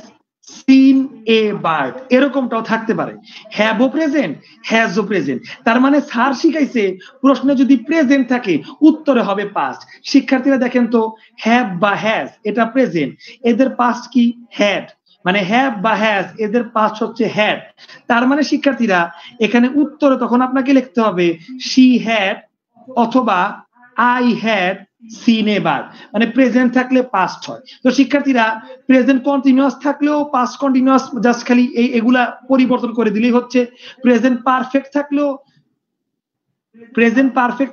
seen a bird, এরকমটাও থাকতে পারে। হ্যাভ ও প্রেজেন্ট, হ্যাজ ও প্রেজেন্ট। তার মানে স্যার শিখাইছে প্রশ্নে যদি প্রেজেন্ট থাকে উত্তরে হবে পাস্ট। শিক্ষার্থীরা দেখেন তো, হ্যাভ বা হ্যাজ এটা প্রেজেন্ট, এদের পাস্ট কি? হ্যাড। মানে হ্যাভ বা হ্যাজ এদের পাস্ট হচ্ছে হ্যাড। তার মানে শিক্ষার্থীরা এখানে উত্তরে তখন আপনাকে লিখতে হবে শি হ্যাড অথবা I had seen a bird. মানে প্রেজেন্ট থাকলে পাস্ট হয়। তো শিক্ষার্থীরা প্রেজেন্ট কন্টিনিউয়াস থাকলেও পাস্ট কন্টিনিউয়াস, জাস্ট খালি এগুলা পরিবর্তন করে দিলেই হচ্ছে। প্রেজেন্ট পারফেক্ট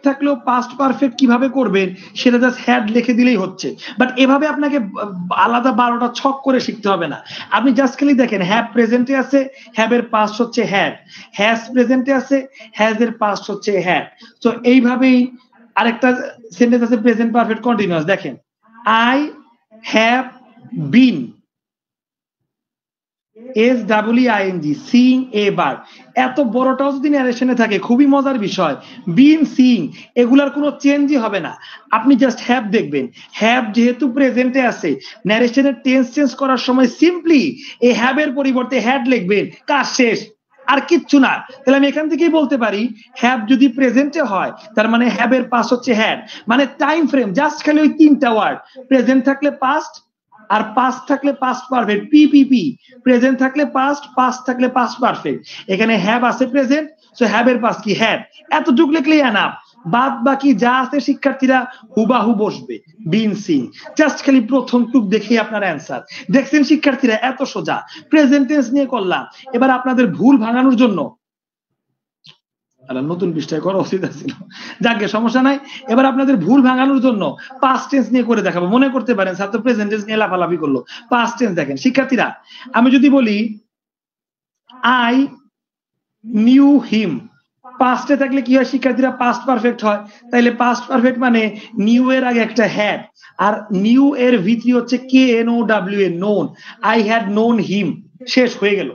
থাকলেও পাস্ট পারফেক্ট কিভাবে করবেন সেটা জাস্ট হ্যাড লিখে দিলেই হচ্ছে। বাট এভাবে আপনাকে আলাদা 12টা ছক করে শিখতে হবে না। আপনি জাস্ট খালি দেখেন, হ্যাভ প্রেজেন্টে আছে, হ্যাভ এর পাস্ট হচ্ছে হ্যাড, হ্যাজ প্রেজেন্টে আছে, হ্যাজ এর পাস্ট হচ্ছে হ্যাড। তো এইভাবেই আরেকটা সেন্টেন্স আছে প্রেজেন্ট পারফেক্ট কন্টিনিউয়াস, দেখেন I have been SEEING, seeing a bird, এত বড়টাও যদি ন্যারেশনে থাকে খুবই মজার বিষয়। বিন, সিইং এগুলার কোনো চেঞ্জই হবে না, আপনি জাস্ট হ্যাভ দেখবেন। হ্যাভ যেহেতু প্রেজেন্টে আছে, ন্যারেশনের টেন্স চেঞ্জ করার সময় সিম্পলি এই হ্যাভের পরিবর্তে হ্যাড লিখবেন, কাজ শেষ, আর কিচ্ছু না। তাহলে আমি এখান থেকেই বলতে পারি হ্যাভ যদি প্রেজেন্টে হয় তার মানে হ্যাভের পাস হচ্ছে হ্যাড, মানে টাইম ফ্রেম জাস্ট খালি ওই তিনটা ওয়ার্ড, প্রেজেন্ট থাকলে পাস্ট, আর পাস্ট থাকলে পাস্ট পারফেক্ট, পিপিপি, প্রেজেন্ট থাকলে পাস্ট, পাস্ট থাকলে পাস্ট পারফেক্ট। এখানে হ্যাভ আছে প্রেজেন্ট, সো হ্যাভের পাস কি হ্যাড, এতটুকু লিখলেই এনাফ। বাদ বাকি যা আছে শিক্ষার্থীরা হুবাহু বসবে, বিন, সিং, জাস্ট খালি প্রথম টুক দেখেই আপনার অ্যান্সার। দেখছেন শিক্ষার্থীরা, এত সোজা। প্রেজেন্ট টেন্স নিয়ে করলাম, এবার আপনাদের ভুল ভাঙানোর জন্য নতুন পৃষ্ঠায় করা উচিত ছিল, যাকে সমস্যা নাই। এবার আপনাদের ভুল ভাঙানোর জন্য পাস্ট টেন্স নিয়ে করে দেখাবো। মনে করতে পারেন স্যার তো প্রেজেন্ট টেন্স নিয়ে লাফালাফি করলো, পাস্ট টেন্স দেখেন শিক্ষার্থীরা। আমি যদি বলি আই নিউ হিম, পাস্টে থাকলে কি হয় শিক্ষার্থীরা, পাস্ট পারফেক্ট হয়। তাইলে পাস্ট পারফেক্ট মানে নিউ এর আগে একটা হ্যাড, আর নিউ এর ভিতরি হচ্ছে KNOW, known. I had known হিম, শেষ হয়ে গেল।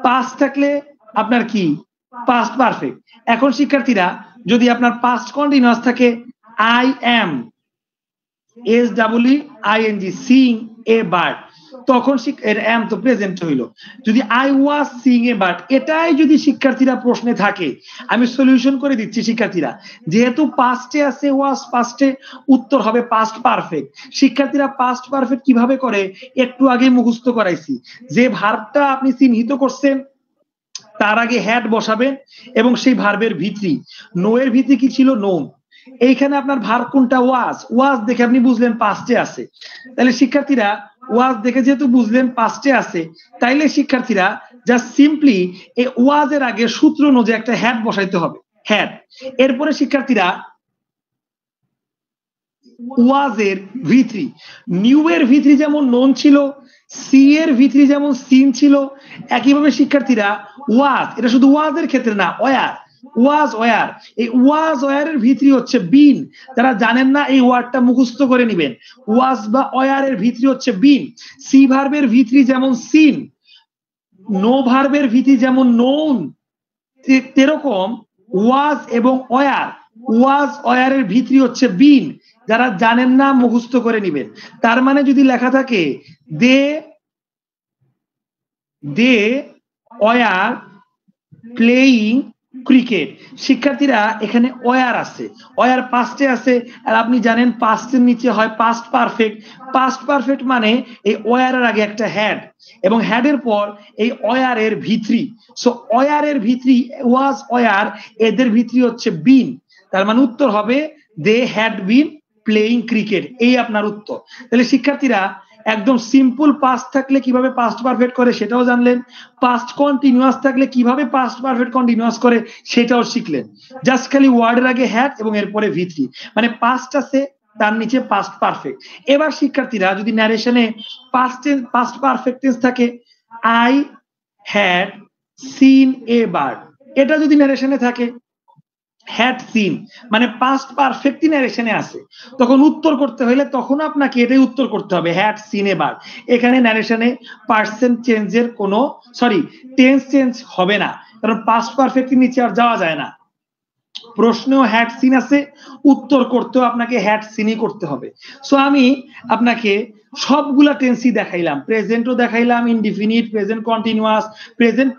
পাস্ট থাকলে আপনার কি, পাস্ট পারফেক্ট। এখন শিক্ষার্থীরা যদি আপনার পাস্ট কন্টিনিউয়াস থাকে, I am SEEING, seeing a bird, তখন এম তো প্রেজেন্ট হইল। যদি I was seeing a bird, এটাই যদি শিক্ষার্থীরা প্রশ্নে থাকে, আমি সলিউশন করে দিচ্ছি শিক্ষার্থীরা। যেহেতু পাস্টে আছে ওয়াজ, পাস্টে উত্তর হবে পাস্ট পারফেক্ট। শিক্ষার্থীরা পাস্ট পারফেক্ট কিভাবে করে একটু আগে মুখস্থ করাইছি। যে ভার্বটা আপনি চিহ্নিত করছেন তার আগে হ্যাড বসাবেন, এবং সেই ভার্বের ভিত্তি, নো এর ভিত্তি কি ছিল, নোন। এইখানে আপনার ভার্ব কোনটা, ওয়াজ, ওয়াজ দেখে আপনি বুঝলেন পাস্টে আছে। তাহলে শিক্ষার্থীরা ওয়াজ দেখে যেহেতু বুঝলেন পাস্টে আছে, তাইলে শিক্ষার্থীরা জাস্ট সিম্পলি এই ওয়াজের আগে সূত্র অনুযায়ী একটা হ্যাড বসাইতে হবে, হ্যাড। এরপরে শিক্ষার্থীরা ওয়াজের ভিত্রি, নিউ এর ভিত্রি যেমন নোন ছিল, সি এর ভিত্রি যেমন সিন ছিল, একইভাবে শিক্ষার্থীরা ওয়াজ, এটা শুধু ওয়াজের ক্ষেত্রে না, ওয়ার, ওয়াজ ওয়ার, এই ওয়াজ ওয়ারের ভিত্রি হচ্ছে বিন। যারা জানেন না এই ওয়ার্ডটা মুখস্থ করে নেবেন, ওয়াজ বা ওয়ারের ভিত্রি হচ্ছে বিন। সি ভার্বের ভিত্রি যেমন সিন, নো ভার্বের ভিত্রি যেমন নোন, এরকম ওয়াজ এবং ওয়ার, ওয়াজ ওয়ারের ভিত্রি হচ্ছে বিন। যারা জানেন না মুখস্থ করে নেবেন। তার মানে যদি লেখা থাকে দে ওয়ার প্লেইং ক্রিকেট, শিক্ষার্থীরা এখানে ওয়ার আছে, ওয়ার পাস্টে আছে, আর আপনি জানেন পাস্টের নিচে হয় পাস্ট পারফেক্ট। পাস্ট পারফেক্ট মানে এই ওয়ারের আগে একটা হ্যাড, এবং হ্যাডের পর এই ওয়ারের ভিত্রি। সো ওয়ারের ভিত্রি, ওয়াজ ওয়ার, এদের ভিত্রি হচ্ছে বিন। তার মানে উত্তর হবে they had been playing cricket, এই আপনার উত্তর। তাহলে শিক্ষার্থীরা একদম সিম্পল পাস্ট থাকলে কিভাবে পাস্ট পারফেক্ট করে সেটাও জানলেন, পাস্ট কন্টিনিউয়াস থাকলে কিভাবে পাস্ট পারফেক্ট কন্টিনিউয়াস করে সেটাও শিখলেন। জাস্ট খালি ওয়ার্ডের আগে হ্যাড এবং এরপরে ভিত্রি, মানে পাস্ট আছে তার নিচে পাস্ট পারফেক্ট। এবার শিক্ষার্থীরা যদি ন্যারেশনে পাস্ট পারফেক্ট টেন্স থাকে, I had seen a bird, এটা যদি ন্যারেশনে থাকে, হ্যাড সিন মানে পাস্ট পারফেক্ট ন্যারেশনে আছে, তখন উত্তর করতে হলে তখন আপনাকে এটাই উত্তর করতে হবে, হ্যাড সিন এবার। এখানে ন্যারেশনে পার্সেন্ট চেঞ্জের কোনো টেন্স চেঞ্জ হবে না, কারণ পাস্ট পারফেক্ট নিচে আর যাওয়া যায় না। প্রশ্নেও হ্যাড সিন আছে, উত্তর করতেও আপনাকে হ্যাড সিনই করতে হবে। সো আমি আপনাকে সবগুলা টেন্সই দেখাইলাম, প্রেজেন্টও দেখাইলাম, indefinite, present continuous, present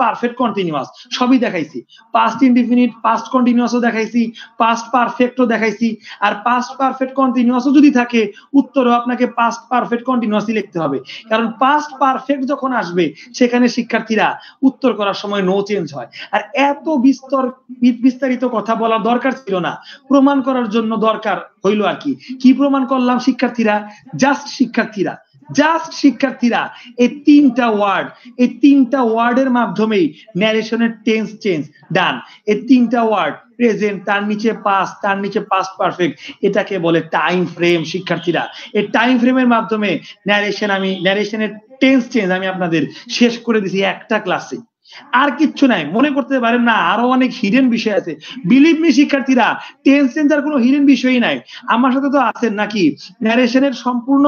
perfect continuous সবই দেখাইছি। পাস্ট ইনডিফিনিট, পাস্ট কন্টিনিউয়াসও দেখাইছি, পাস্ট পারফেক্টও দেখাইছি। আর পাস্ট পারফেক্ট কন্টিনিউয়াসও যদি থাকে, উত্তরও আপনাকে পাস্ট পারফেক্ট কন্টিনিউয়াসই লিখতে হবে, কারণ পাস্ট পারফেক্ট যখন আসবে সেখানে শিক্ষার্থীরা উত্তর করার সময় নো চেঞ্জ হয়। আর এত বিস্তারিত কথা বলা দরকার ছিল না, প্রমাণ করার জন্য দরকার হইল আর কি। কি প্রমাণ করলাম শিক্ষার্থীরা, জাস্ট শিক্ষার্থীরা এই তিনটা ওয়ার্ডের মাধ্যমেই ন্যারেশনের টেন্স চেঞ্জ ডান। এই তিনটা ওয়ার্ড প্রেজেন্ট, তার নিচে পাস্ট, তার নিচে পাস্ট পারফেক্ট, এটাকে বলে টাইম ফ্রেম। শিক্ষার্থীরা এই টাইম ফ্রেমের মাধ্যমে ন্যারেশনের টেন্স চেঞ্জ আমি আপনাদের শেষ করে দিছি একটা ক্লাসে। আর কিচ্ছু নাই। মনে করতে পারেন না আরো অনেক হিডেন বিষয় আছে। বিলিভ মি শিক্ষার্থীরা, টেন্স চেঞ্জার কোনো হিডেন বিষয়ই নাই। আমার সাথে তো আছেন নাকি? ন্যারেশনের সম্পূর্ণ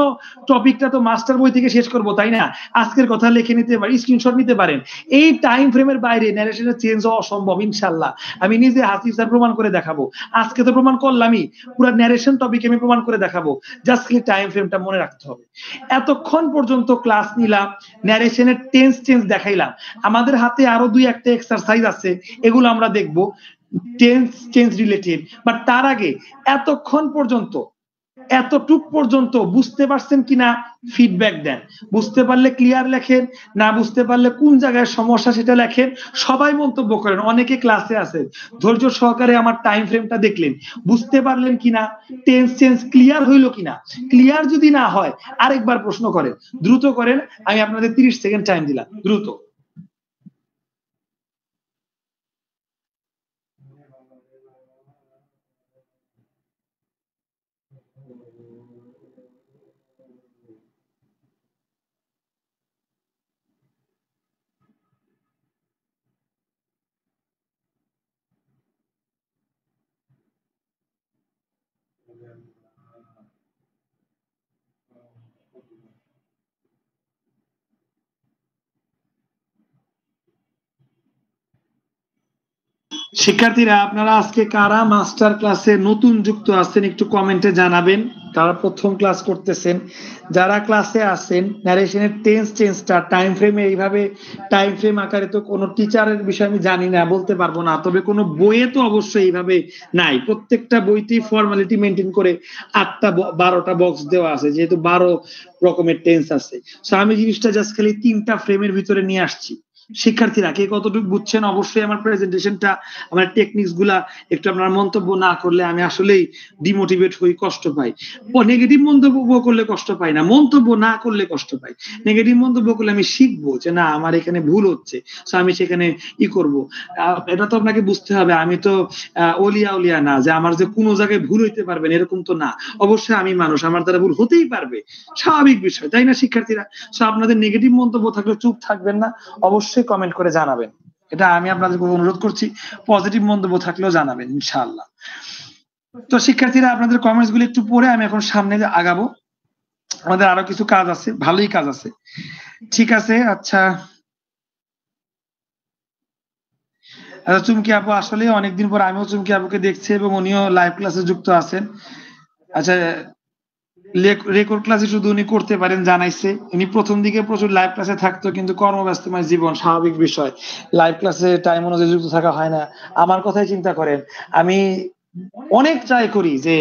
টপিকটা তো মাস্টার বই থেকে শেষ করব, তাই না? আজকের কথা লিখে নিতে পারি, স্ক্রিনশট নিতে পারেন। এই টাইম ফ্রেমের বাইরে ন্যারেশনের চেঞ্জ হওয়া অসম্ভব ইনশাআল্লাহ। আমি নিজে হাসিব স্যার প্রমাণ করে দেখাবো। আজকে তো প্রমাণ করলামই, পুরো ন্যারেশন টপিকে আমি প্রমাণ করে দেখাবো। জাস্ট খালি টাইম ফ্রেমটা মনে রাখতে হবে। এতক্ষণ পর্যন্ত ক্লাস নিলাম, ন্যারেশনের টেন্স চেঞ্জ দেখাইলাম। আমাদের হাতে আরো 2-1টা এক্সারসাইজ আছে, এগুলো আমরা দেখব টেন্স চেঞ্জ রিলেটেড। বাট তার আগে এতক্ষণ পর্যন্ত এতটুক পর্যন্ত বুঝতে পারছেন কিনা ফিডব্যাক দেন। বুঝতে পারলে ক্লিয়ার লেখেন, না বুঝতে পারলে কোন জায়গায় সমস্যা সেটা লেখেন। সবাই মন্তব্য করেন। অনেকে ক্লাসে আছেন, ধৈর্য সহকারে আমার টাইম ফ্রেমটা দেখলেন, বুঝতে পারলেন কিনা, টেন্স চেঞ্জ ক্লিয়ার হইলো কিনা। ক্লিয়ার যদি না হয় আরেকবার প্রশ্ন করেন, দ্রুত করেন। আমি আপনাদের 30 সেকেন্ড টাইম দিলাম, দ্রুত। শিক্ষার্থীরা, আপনারা আজকে কারা মাস্টার ক্লাসে নতুন যুক্ত আছেন একটু কমেন্টে জানাবেন। কারা প্রথম ক্লাস করতেছেন, যারা ক্লাসে আছেন ন্যারেশনের টেন্স চেঞ্জটা টাইম ফ্রেমে এইভাবে টাইম ফ্রেম আকারে তো কোনো টিচারের বিষয় আমি জানি না, বলতে পারবো না। তবে কোনো বইয়ে তো অবশ্যই এইভাবে নাই। প্রত্যেকটা বইতেই ফর্মালিটি মেনটেন করে 8টা 12টা বক্স দেওয়া আছে, যেহেতু 12 রকমের টেন্স আছে। সো আমি জিনিসটা জাস্ট খালি 3টা ফ্রেমের ভিতরে নিয়ে আসছি। শিক্ষার্থীরা কে কতটুকু বুঝছেন অবশ্যই আমার প্রেজেন্টেশনটা, আমার টেকনিক্স গুলা একটু আপনারা মন্তব্য না করলে আমি আসলেই ডিমোটিভেট হই, কষ্ট পাই। নেগেটিভ মন্তব্য করলে কষ্ট পাই না, মন্তব্য না করলে কষ্ট পাই। নেগেটিভ মন্তব্য করলে আমি শিখবো যে না আমার এখানে ভুল হচ্ছে, সো আমি সেখানে ই করব। এটা তো আপনাকে বুঝতে হবে, আমি তো অলিয়া না যে আমার যে কোনো জায়গায় ভুল হইতে পারবেন এরকম তো না। অবশ্যই আমি মানুষ, আমার দ্বারা ভুল হতেই পারবে, স্বাভাবিক বিষয়, তাই না শিক্ষার্থীরা? সো আপনাদের নেগেটিভ মন্তব্য থাকলে চুপ থাকবেন না, অবশ্যই কমেন্ট করে জানাবেন। এটা আমি আপনাদেরকে অনুরোধ করছি। পজিটিভ মন্তব্য থাকলেও জানাবেন ইনশাআল্লাহ। তো শিক্ষার্থীরা, আপনাদের কমেন্টস গুলো একটু পড়ে আমি এখন সামনে আগাবো। আমাদের আরো কিছু কাজ আছে, ভালোই কাজ আছে। ঠিক আছে, আচ্ছা চুমকি আপু, আসলে অনেকদিন পর আমিও চুমকি আপুকে দেখছি এবং উনিও লাইভ ক্লাসে যুক্ত আছেন। আচ্ছা, রেকর্ড ক্লাসে শুধু উনি করতে পারেন জানাইছে। উনি প্রথম দিকে প্রচুর লাইভ ক্লাসে থাকতো, কিন্তু কর্মব্যস্তময় জীবন, স্বাভাবিক বিষয়, লাইভ ক্লাসে টাইম অনুযায়ী যুক্ত থাকা হয় না। আমার কথাই চিন্তা করেন, আমি অনেক ট্রাই করি যে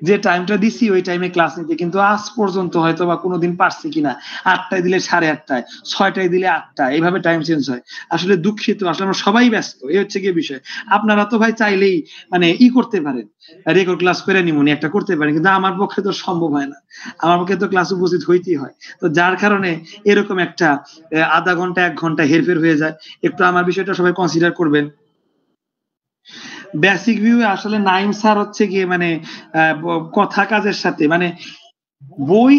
যে টাইমটা দিছি ওই টাইমে ক্লাস নিতে, কিন্তু আজ পর্যন্ত হয়তো বা কোনোদিন পারছি কিনা। 8টায় দিলে 8:30, 6টায় দিলে 8টা, এইভাবে টাইম চেঞ্জ হয়। আসলে দুঃখিত, আসলে আমরা সবাই ব্যস্ত, এই হচ্ছে কি বিষয়। আপনারা তো ভাই চাইলেই মানে ই করতে পারেন, রেকর্ড ক্লাস করে নিমুনি একটা করতে পারেন, কিন্তু আমার পক্ষে তো সম্ভব হয় না। আমার পক্ষে তো ক্লাস উপস্থিত হইতেই হয়। তো যার কারণে এরকম একটা আধা ঘন্টা 1 ঘন্টা হেরফের হয়ে যায়। একটু আমার বিষয়টা সবাই কনসিডার করবেন। বেসিক ভিউ আসলে নাইম স্যার হচ্ছে গিয়ে মানে কথা কাজের সাথে মানে বই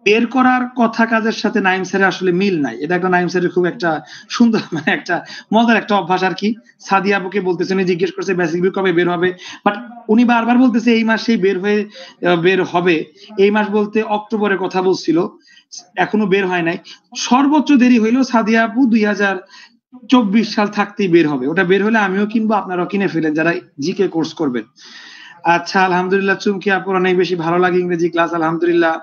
বের করার কথা কাজের সাথে নাইম স্যারের আসলে মিল নাই। এটা একটা নাইম স্যারের খুব একটা সুন্দর মানে একটা মজার একটা অভ্যাস আর কি। সাদিয়া আপুকে বলতেছে, উনি জিজ্ঞেস করছে বেসিক ভিউ কবে বের হবে, বাট উনি বারবার বলতেছে এই মাসেই বের হবে। এই মাস বলতে অক্টোবরের কথা বলছিল, এখনো বের হয় নাই। সর্বোচ্চ দেরি হইলেও সাদিয়া আপু 2024 সাল থাকতেই বের হবে। ওটা বের হলে আমিও কিনবো, আপনারাও কিনে ফেলেন যারা জিকে কোর্স করবেন। আচ্ছা, আলহামদুলিল্লাহ চুমকি আপুর অনেক বেশি ভালো লাগে ইংরেজি ক্লাস, আলহামদুলিল্লাহ।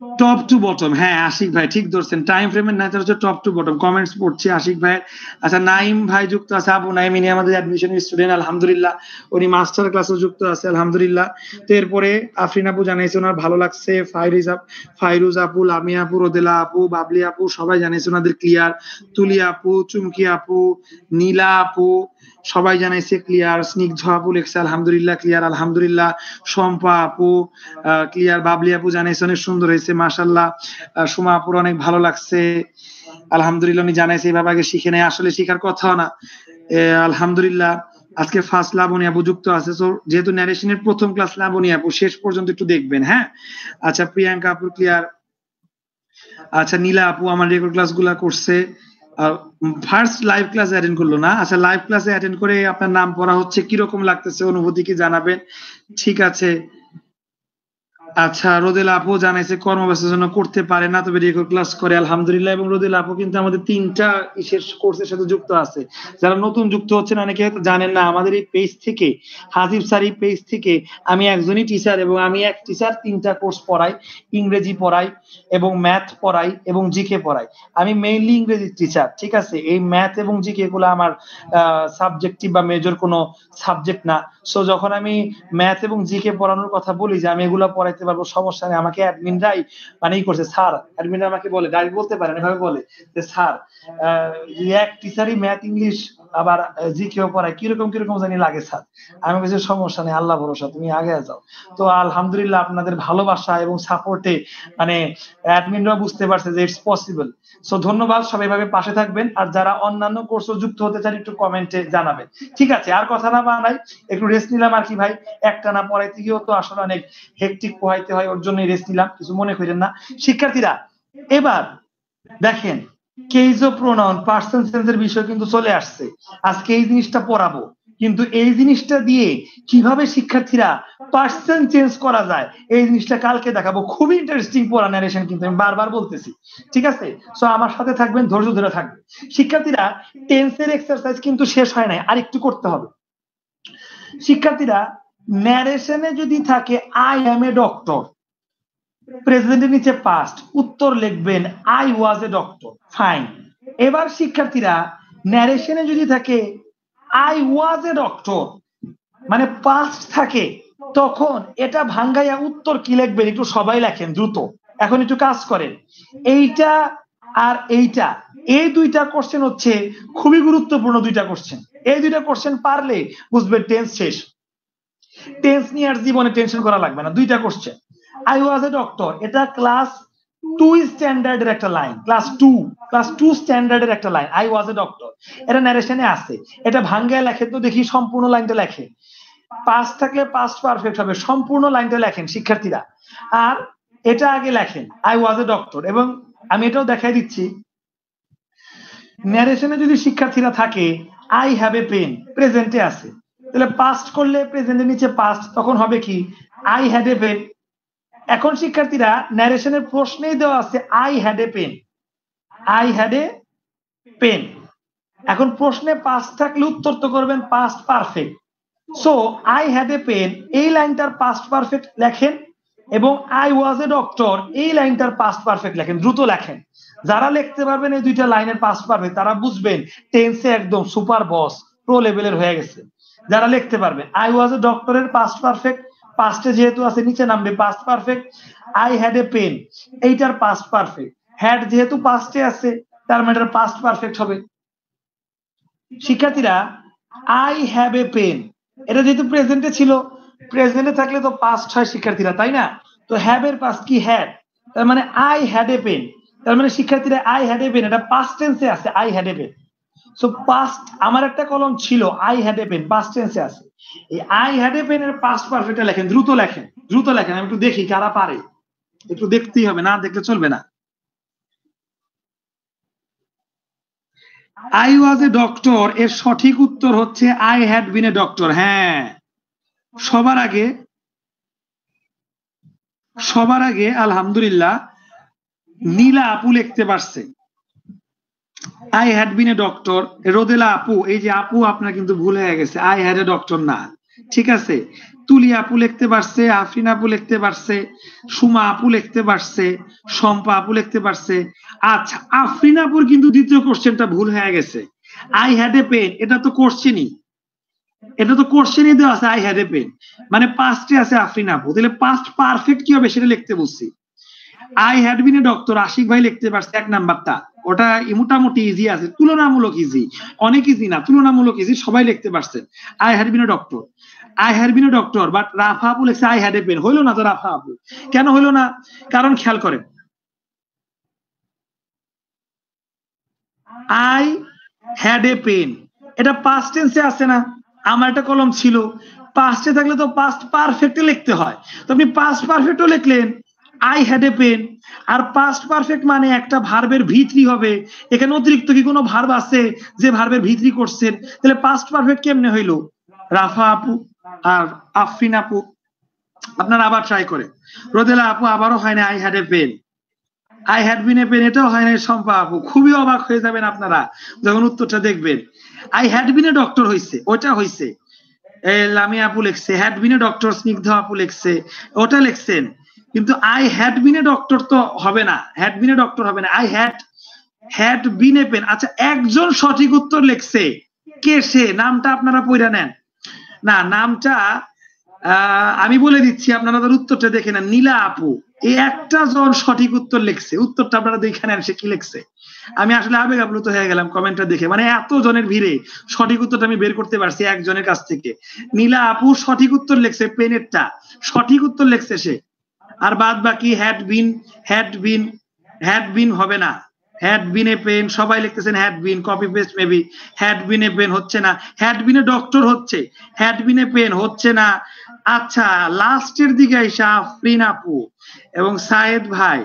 টপ টু বটম, হ্যাঁ আশিক ভাই ঠিক ধরছেন, টাইম ফ্রেমের নাইটার হচ্ছে টপ টু বটম। কমেন্টস পড়ছি আশিক ভাই। আচ্ছা, নাইম ভাই যুক্ত আছে, আবু নাইম, ইনি আমাদের অ্যাডমিশন স্টুডেন্ট, আলহামদুলিল্লাহ। উনি মাস্টার ক্লাসে যুক্ত আছে, আলহামদুলিল্লাহ। তো এরপরে আফরিন আপু জানাইছে ওনার ভালো লাগছে, ফাইরুজ আপু, লামিয়া আপু, রোদেলা আপু, বাবলি আপু সবাই জানাইছে ওনাদের ক্লিয়ার। তুলি আপু, চুমকি আপু, নীলা আপু সবাই জানাইছে ক্লিয়ার। স্নিগ্ধ আপু লেখছে আলহামদুলিল্লাহ ক্লিয়ার, আলহামদুলিল্লাহ। শম্পা আপু ক্লিয়ার। বাবলি আপু জানাইছে অনেক সুন্দর হয়েছে, মাশাআল্লাহ। সুমা আপুর অনেক ভালো লাগছে, আলহামদুলিল্লাহ। উনি জানাইছে এইভাবে আগে শিখে নেয়, আসলে শিখার কথাও না, আলহামদুলিল্লাহ। আজকে ফার্স্ট লাবণী আপু যুক্ত আছে, তো যেহেতু ন্যারেশনের প্রথম ক্লাস লাবণী আপু, শেষ পর্যন্ত একটু দেখবেন, হ্যাঁ। আচ্ছা, প্রিয়াঙ্কা আপু ক্লিয়ার। আচ্ছা, নীলা আপু আমার রেকর্ড ক্লাস গুলা করছে, ফার্স্ট লাইভ ক্লাসে অ্যাটেন্ড করলো না। আচ্ছা, লাইভ ক্লাসে অ্যাটেন্ড করে আপনার নাম পড়া হচ্ছে, কিরকম লাগতেছে, অনুভূতি কি জানাবেন? ঠিক আছে। আচ্ছা, রোদেলা আপু জানাইছে কর্মব্যস্তের জন্য করতে পারে না, তবে রেকর্ড ক্লাস করে, আলহামদুলিল্লাহ। এবং রোদেলা আপু কিন্তু আমাদের 3টা কোর্সের সাথে যুক্ত আছে। যারা নতুন যুক্ত হচ্ছেন, অনেকে হয়তো জানেন না, আমাদের এই পেজ থেকে, হাজিব স্যার এই পেজ থেকে, আমি একজনই টিচার এবং আমি এক টিচার 3টা কোর্স পড়াই। ইংরেজি পড়াই এবং ম্যাথ পড়াই এবং জিকে পড়াই। আমি মেইনলি ইংরেজি টিচার, ঠিক আছে। এই ম্যাথ এবং জিকে গুলো আমার সাবজেক্টিভ বা মেজর কোনো সাবজেক্ট না। সো যখন আমি ম্যাথ এবং জিকে পড়ানোর কথা বলি যে আমি এগুলো পড়াইতে পারবো, সমস্যা নেই। আমাকে অ্যাডমিনরাই মানে ই করছে, স্যার, অ্যাডমিনরা আমাকে বলে, ডাইরেক্ট বলতে পারেন, এভাবে বলে যে স্যার, এক টিচারই ম্যাথ ইংলিশ আবার জিকেও পড়ায়, কিরকম কিরকম জানি লাগে স্যার। আমি বলছি সমস্যা নেই, আল্লাহ ভরসা, তুমি আগে যাও। তো আলহামদুলিল্লাহ আপনাদের ভালোবাসা এবং সাপোর্টে মানে অ্যাডমিনরা বুঝতে পারছে যে ইটস পসিবল। সো ধন্যবাদ, সবাই ভাবে পাশে থাকবেন। আর যারা অন্যান্য কোর্সে যুক্ত হতে চান একটু কমেন্টে জানাবেন। ঠিক আছে, আর কথা না বাড়াই, একটু রেস্ট নিলাম আর কি ভাই। একটা না পড়াইতে গিয়েও তো আসলে অনেক হেকটিক পোহাইতে হয়, ওর জন্যই রেস্ট নিলাম, কিছু মনে করেন না। শিক্ষার্থীরা এবার দেখেন, কেস অফ প্রোনাউন, পার্সন সেন্সের বিষয় কিন্তু চলে আসছে। আজকে এই জিনিসটা পড়াবো, কিন্তু এই জিনিসটা দিয়ে কিভাবে শিক্ষার্থীরা পার্সন চেঞ্জ করা যায় এই জিনিসটা কালকে দেখাবো। খুবই ইন্টারেস্টিং পড়া, ন্যারেশন কিন্তু আমি বারবার বলতেছি, ঠিক আছে। সো আমার সাথে থাকবেন, ধৈর্য ধরে থাকবেন। শিক্ষার্থীরা টেন্সের এক্সারসাইজ কিন্তু শেষ হয় নাই, আর একটু করতে হবে। শিক্ষার্থীরা ন্যারেশনে যদি থাকে আই অ্যাম এ ডক্টর, প্রেজেন্টের নিচে পাস্ট, উত্তর লিখবেন I was a doctor, fine. এবার শিক্ষার্থীরা ন্যারেশনে যদি থাকে আই ওয়াজ এ ডক্টর মানে পাস্ট থাকে, তখন এটা ভাঙ্গাইয়া উত্তর কি লিখবেন একটু সবাই লেখেন দ্রুত। এখন একটু কাজ করেন, এইটা আর এইটা, এই দুইটা কোশ্চেন হচ্ছে খুবই গুরুত্বপূর্ণ দুইটা কোশ্চেন। এই দুইটা কোশ্চেন পারলে বুঝবে টেন্স শেষ। টেন্স নিয়ে আর জীবনে টেনশন করা লাগবে না। দুইটা question, I was a doctor, এটা ক্লাস 2 স্ট্যান্ডার্ডের একটা লাইন, ক্লাস 2 স্ট্যান্ডার্ডের একটা line, I was a doctor. এটা ন্যারেশনে আছে, এটা ভাঙ্গায় লেখে তো দেখি, সম্পূর্ণ লাইনটা লেখে। পাস্ট থাকলে পাস্ট পারফেক্ট হবে, সম্পূর্ণ লাইনটা লেখেন শিক্ষার্থীরা। আর এটা আগে লেখেন আই ওয়াজ এ ডক্টর। এবং আমি এটাও দেখাই দিচ্ছি, ন্যারেশনে যদি শিক্ষার্থীরা থাকে আই হ্যাভ এ পেন, প্রেজেন্টে আছে, তাহলে পাস্ট করলে প্রেজেন্টের নিচে পাস্ট, তখন হবে কি আই হ্যাড এ পেন। এখন শিক্ষার্থীরা ন্যারেশনের প্রশ্নেই দেওয়া আছে I had a pen, I had a pen. এখন প্রশ্নে পাস্ট থাকলে উত্তর তো করবেন past perfect. So I had a pen এই লাইনটার পাস্ট পারফেক্ট লেখেন, এবং আই ওয়াজ এ ডক্টর এই লাইনটার পাস্ট পারফেক্ট লেখেন, দ্রুত লেখেন। যারা লিখতে পারবেন এই দুইটা লাইনের পাস্ট পারফেক্ট, তারা বুঝবেন টেন্সে একদম সুপার বস, প্রো লেভেলের হয়ে গেছে। যারা লিখতে পারবেন আই ওয়াজ এ ডক্টরের পাস্ট পারফেক্ট, পাস্টে যেহেতু আছে নিচে নামবে past perfect. I had a pen এইটার পাস্ট পারফেক্ট, হ্যাড যেহেতু পাস্টে আছে তার মানে এটার পাস্ট পারফেক্ট হবে। শিক্ষার্থীরা আই হ্যাভ এ পেন, এটা যেহেতু প্রেজেন্টে ছিল, প্রেজেন্টে থাকলে তো পাস্ট হয় শিক্ষার্থীরা, তাই না? তো হ্যাভ এর পাস্ট কি হ্যাড, তার মানে আই হ্যাড এ পেন। তার মানে শিক্ষার্থীরা আই হ্যাড এ পেন, এটা পাস্ট টেন্সে আছে I had a pen. So past, আমার একটা কলম ছিল I had a pen, past টেন্সে আছে। এই আই হ্যাড এ পেন এর পাস্ট পারফেক্টটা লেখেন, দ্রুত লেখেন, দ্রুত লেখেন। আমি একটু দেখি কারা পারে, একটু দেখতেই হবে, না দেখলে চলবে না। আই ওয়াজ এ ডক্টর এর সঠিক উত্তর হচ্ছে I had been a doctor. হ্যাঁ, সবার আগে আলহামদুলিল্লাহ নীলা আপু লিখতে পারছে I had been a doctor. Rodela আপু, এই যে আপু আপনার কিন্তু ভুল হয়ে গেছে, আই হ্যাড এ ডক্টর না, ঠিক আছে। তুলি আপু লিখতে পারছে, আফরিন আপু লিখতে পারছে, সুমা আপু লিখতে পারছে, শম্পা আপু লিখতে পারছে। আচ্ছা, আফরিন আপুর কিন্তু দ্বিতীয় কোশ্চেনটা ভুল হয়ে গেছে, আই হ্যাড এ পেন, এটা তো কোশ্চেনই, এটা তো কোশ্চেনই দেওয়া আছে আই হ্যাড এ পেন, মানে পাস্টে আছে আফরিন আপু, তাহলে পাস্ট পারফেক্ট কি হবে সেটা লিখতে বলছি। I had been a doctor Ashik ভাই লিখতে পারছে এক নাম্বারটা, ওটা মোটামুটি ইজি আছে, তুলনামূলক ইজি, অনেক ইজি না, তুলনামূলক ইজি, সবাই লিখতে পারছে I had been a doctor. I had been a doctor, but Rafa আপু লিখছে আই হ্যাড এ পেন, হইলো না তো রাফা আপু, কেন হইলো না? কারণ খেয়াল করেন, আই হ্যাড এ পেন এটা পাস্ট টেন্সে আছে না, আমার একটা কলম ছিল, পাস্টে থাকলে তো পাস্ট পারফেক্টে লিখতে হয়, তো আপনি পাস্ট পারফেক্টও লিখলেন আই হ্যাড এ পেন। আর পাস্ট পারফেক্ট মানে একটা ভার্বের ভিত্রি হবে, এখানে অতিরিক্ত কি কোনো ভার্ব আছে যে ভার্বের ভিত্রি করছেন? তাহলে পাস্ট পারফেক্ট কেমনে হইলো? রাফা আপু আর আফরিন আপু, আপনারা আবার ট্রাই করে। রোদেলা আপু আবারও হয় না I had a pen. I had been a pen এটাও হয় না শম্পা আপু। খুবই অবাক হয়ে যাবেন আপনারা যখন উত্তরটা দেখবেন। I had been a doctor হইছে, ওটা হইছে। লামিয়া আপু লিখছে হ্যাড বিন এ ডক্টর, স্নিগ্ধ আপু লিখছে ওটা লিখছেন, কিন্তু I had been a doctor তো হবে না, হ্যাড বিন এ ডক্টর হবে না। I had been a pen. আচ্ছা, একজন সঠিক উত্তর লিখছে, কে সে? নামটা আপনারা পড়ে নেন না, নামটা আমি বলে দিচ্ছি, আপনারা তার উত্তরটা দেখে নেন। নীলা আপু এই একটা জন সঠিক উত্তর লিখছে, উত্তরটা আপনারা দেখে নেন সে কি লিখছে। আমি আসলে আবেগ আপ্লুত হয়ে গেলাম কমেন্টটা দেখে, মানে এত জনের ভিড়ে সঠিক উত্তরটা আমি বের করতে পারছি একজনের কাছ থেকে। নীলা আপু সঠিক উত্তর লিখছে, পেনেরটা সঠিক উত্তর লিখছে সে। আর বাদ বাকি হ্যাড বিন হবে না, হ্যাড বিন এ পেন সবাই লিখতেছেন had been, copy paste maybe. Had been a pen হচ্ছে না, হ্যাড বিন এ ডক্টর হচ্ছে, হ্যাড বিন এ পেন হচ্ছে না। আচ্ছা, লাস্টের দিকে আইসা আফরিন আপু এবং সায়েদ ভাই,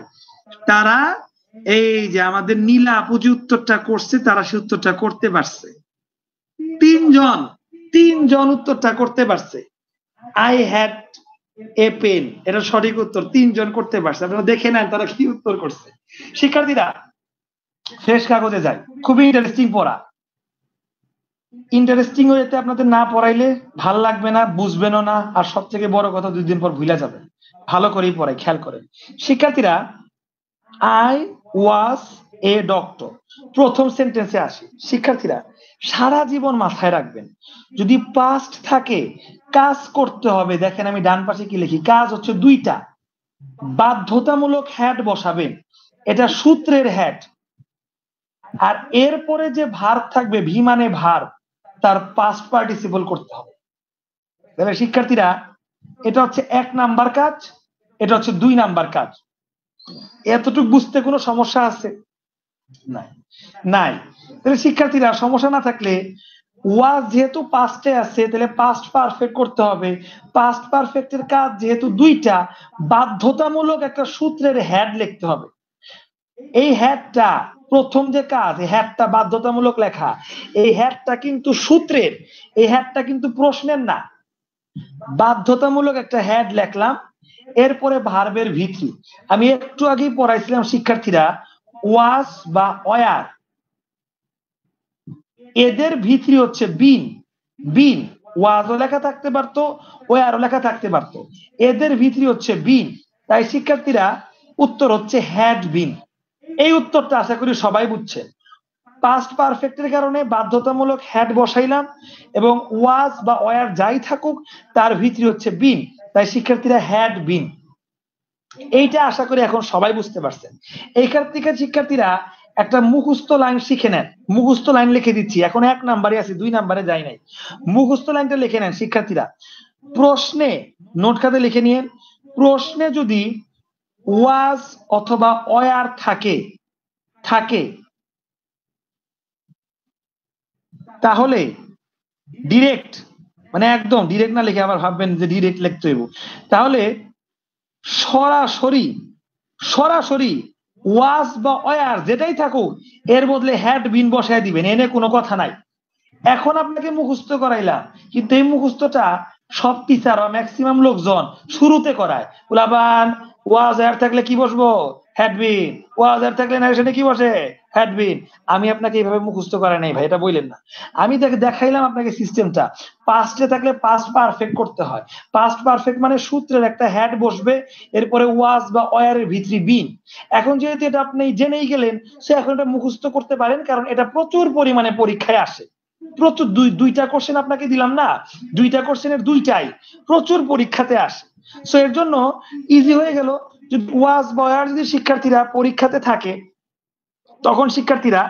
তারা এই যে আমাদের নীলা আপু যে উত্তরটা করছে, তারা সে উত্তরটা করতে পারছে। তিনজন উত্তরটা করতে পারছে। আই হ্যাড এ পেন, এটা সঠিক উত্তর, তিনজন করতে পারছে। আপনারা দেখে নেন তারা কি উত্তর করছে। শিক্ষার্থীরা ফ্রেশ কাগজে যায়, খুবই ইন্টারেস্টিং পড়া। ইন্টারেস্টিং হইতে আপনাদের না পড়াইলে ভাল লাগবে না, বুঝবেনও না, আর সব থেকে বড় কথা 2 দিন পর ভুলে যাবেন। ভালো করেই পড়াই, খেয়াল করেন শিক্ষার্থীরা। আই ওয়াজ এ ডক্টর প্রথম সেন্টেন্সে আসি। শিক্ষার্থীরা সারা জীবন মাথায় রাখবেন, যদি পাস্ট থাকে কাজ করতে হবে। দেখেন আমি ডান পাশে কি লিখি, কাজ হচ্ছে 2টা। বাধ্যতামূলক হ্যাড বসাবেন, এটা সূত্রের হ্যাড। আর এরপরে যে ভার্ব থাকবে, ভি মানে ভার্ব, তার পাস্ট পার্টিসিপল করতে হবে। তাহলে শিক্ষার্থীরা এটা হচ্ছে 1 নাম্বার কাজ, এটা হচ্ছে 2 নাম্বার কাজ। এতটুকু বুঝতে কোনো সমস্যা আছে? নাই। তাহলে শিক্ষার্থীরা সমস্যা না থাকলে, ওয়াজ যেহেতু পাস্টে আছে তাহলে পাস্ট পারফেক্ট করতে হবে। পাস্ট পারফেক্টের কাজ যেহেতু 2টা, বাধ্যতামূলক একটা সূত্রের হ্যাড লিখতে হবে। এই হ্যাডটা প্রথম যে কাজ, এই হ্যাডটা বাধ্যতামূলক লেখা, এই হ্যাডটা কিন্তু সূত্রের, এই হ্যাডটা কিন্তু প্রশ্নের না, বাধ্যতামূলক একটা হ্যাড লিখলাম। এরপরে ভার্বের ভিত্তি আমি একটু আগেই পড়াইছিলাম শিক্ষার্থীরা, ওয়াজ বা ওয়ার, এদের ভিত্তি হচ্ছে বিন। ওয়াজও লেখা থাকতে পারতো, ওয়ারও লেখা থাকতে পারতো, এদের ভিত্তি হচ্ছে বিন। তাই শিক্ষার্থীরা উত্তর হচ্ছে হ্যাড বিন। এই উত্তরটা আশা করি সবাই বুঝছে। পাস্ট পারফেক্টের কারণে বাধ্যতামূলক হ্যাড বসাইলাম, এবং ওয়াজ বা ওয়ার যাই থাকুক তার ভিত্তি হচ্ছে বিন। তাই শিক্ষার্থীরা হ্যাড বিন, এইটা আশা করি এখন সবাই বুঝতে পারছেন। এইখান থেকে শিক্ষার্থীরা একটা মুখস্থ লাইন শিখে নেন। মুখস্থ লাইন লিখে দিচ্ছি, এখন 1 নাম্বারে আছে, 2 নাম্বারে যাই নাই। মুখস্থ লাইনটা লিখে নেন শিক্ষার্থীরা। প্রশ্নে নোট খাতে লিখে নিয়ে, প্রশ্নে যদি ওয়াজ অথবা ওয়ার থাকে তাহলে ডিরেক্ট, মানে একদম ডিরেক্ট না লিখে আবার ভাববেন যে ডিরেক্ট লিখতে হইব, তাহলে সরাসরি ওয়াজ বা ওয়ার যেটাই থাকুক এর বদলে হ্যাড বিন বসায় দিবেন, এনে কোনো কথা নাই। এখন আপনাকে মুখস্থ করাইলাম, কিন্তু এই মুখস্থটা সব টিচার বা ম্যাক্সিমাম লোকজন শুরুতে করায়। উলাবান ওয়াজ আর থাকলে কি বসবো? Had been. ওয়াজ আর থাকলে নারেশনে কি বসে? Had been. আমি আপনাকে এইভাবে মুখস্থ করাই নাই ভাই, এটা বললেন না। আমি দেখাইলাম আপনাকে সিস্টেমটা। পাস্টে থাকলে পাস্ট পারফেক্ট করতে হয়। পাস্ট পারফেক্ট মানে সূত্রের একটা হ্যাড বসবে, এরপরে ওয়াজ বা ওয়ারের ভিতরি বিন। এখন যেহেতু এটা আপনি জেনেই গেলেন, সে এখন এটা মুখস্থ করতে পারেন, কারণ এটা প্রচুর পরিমাণে পরীক্ষায় আসে। প্রচুর 2টা কোশ্চেন আপনাকে দিলাম না, 2টা কোশ্চেনের 2টাই প্রচুর পরীক্ষাতে আসে। সো এর জন্য ইজি হয়ে গেল। যদি ওয়াজ বা ওয়ার যদি শিক্ষার্থীরা পরীক্ষাতে থাকে, তখন শিক্ষার্থীরা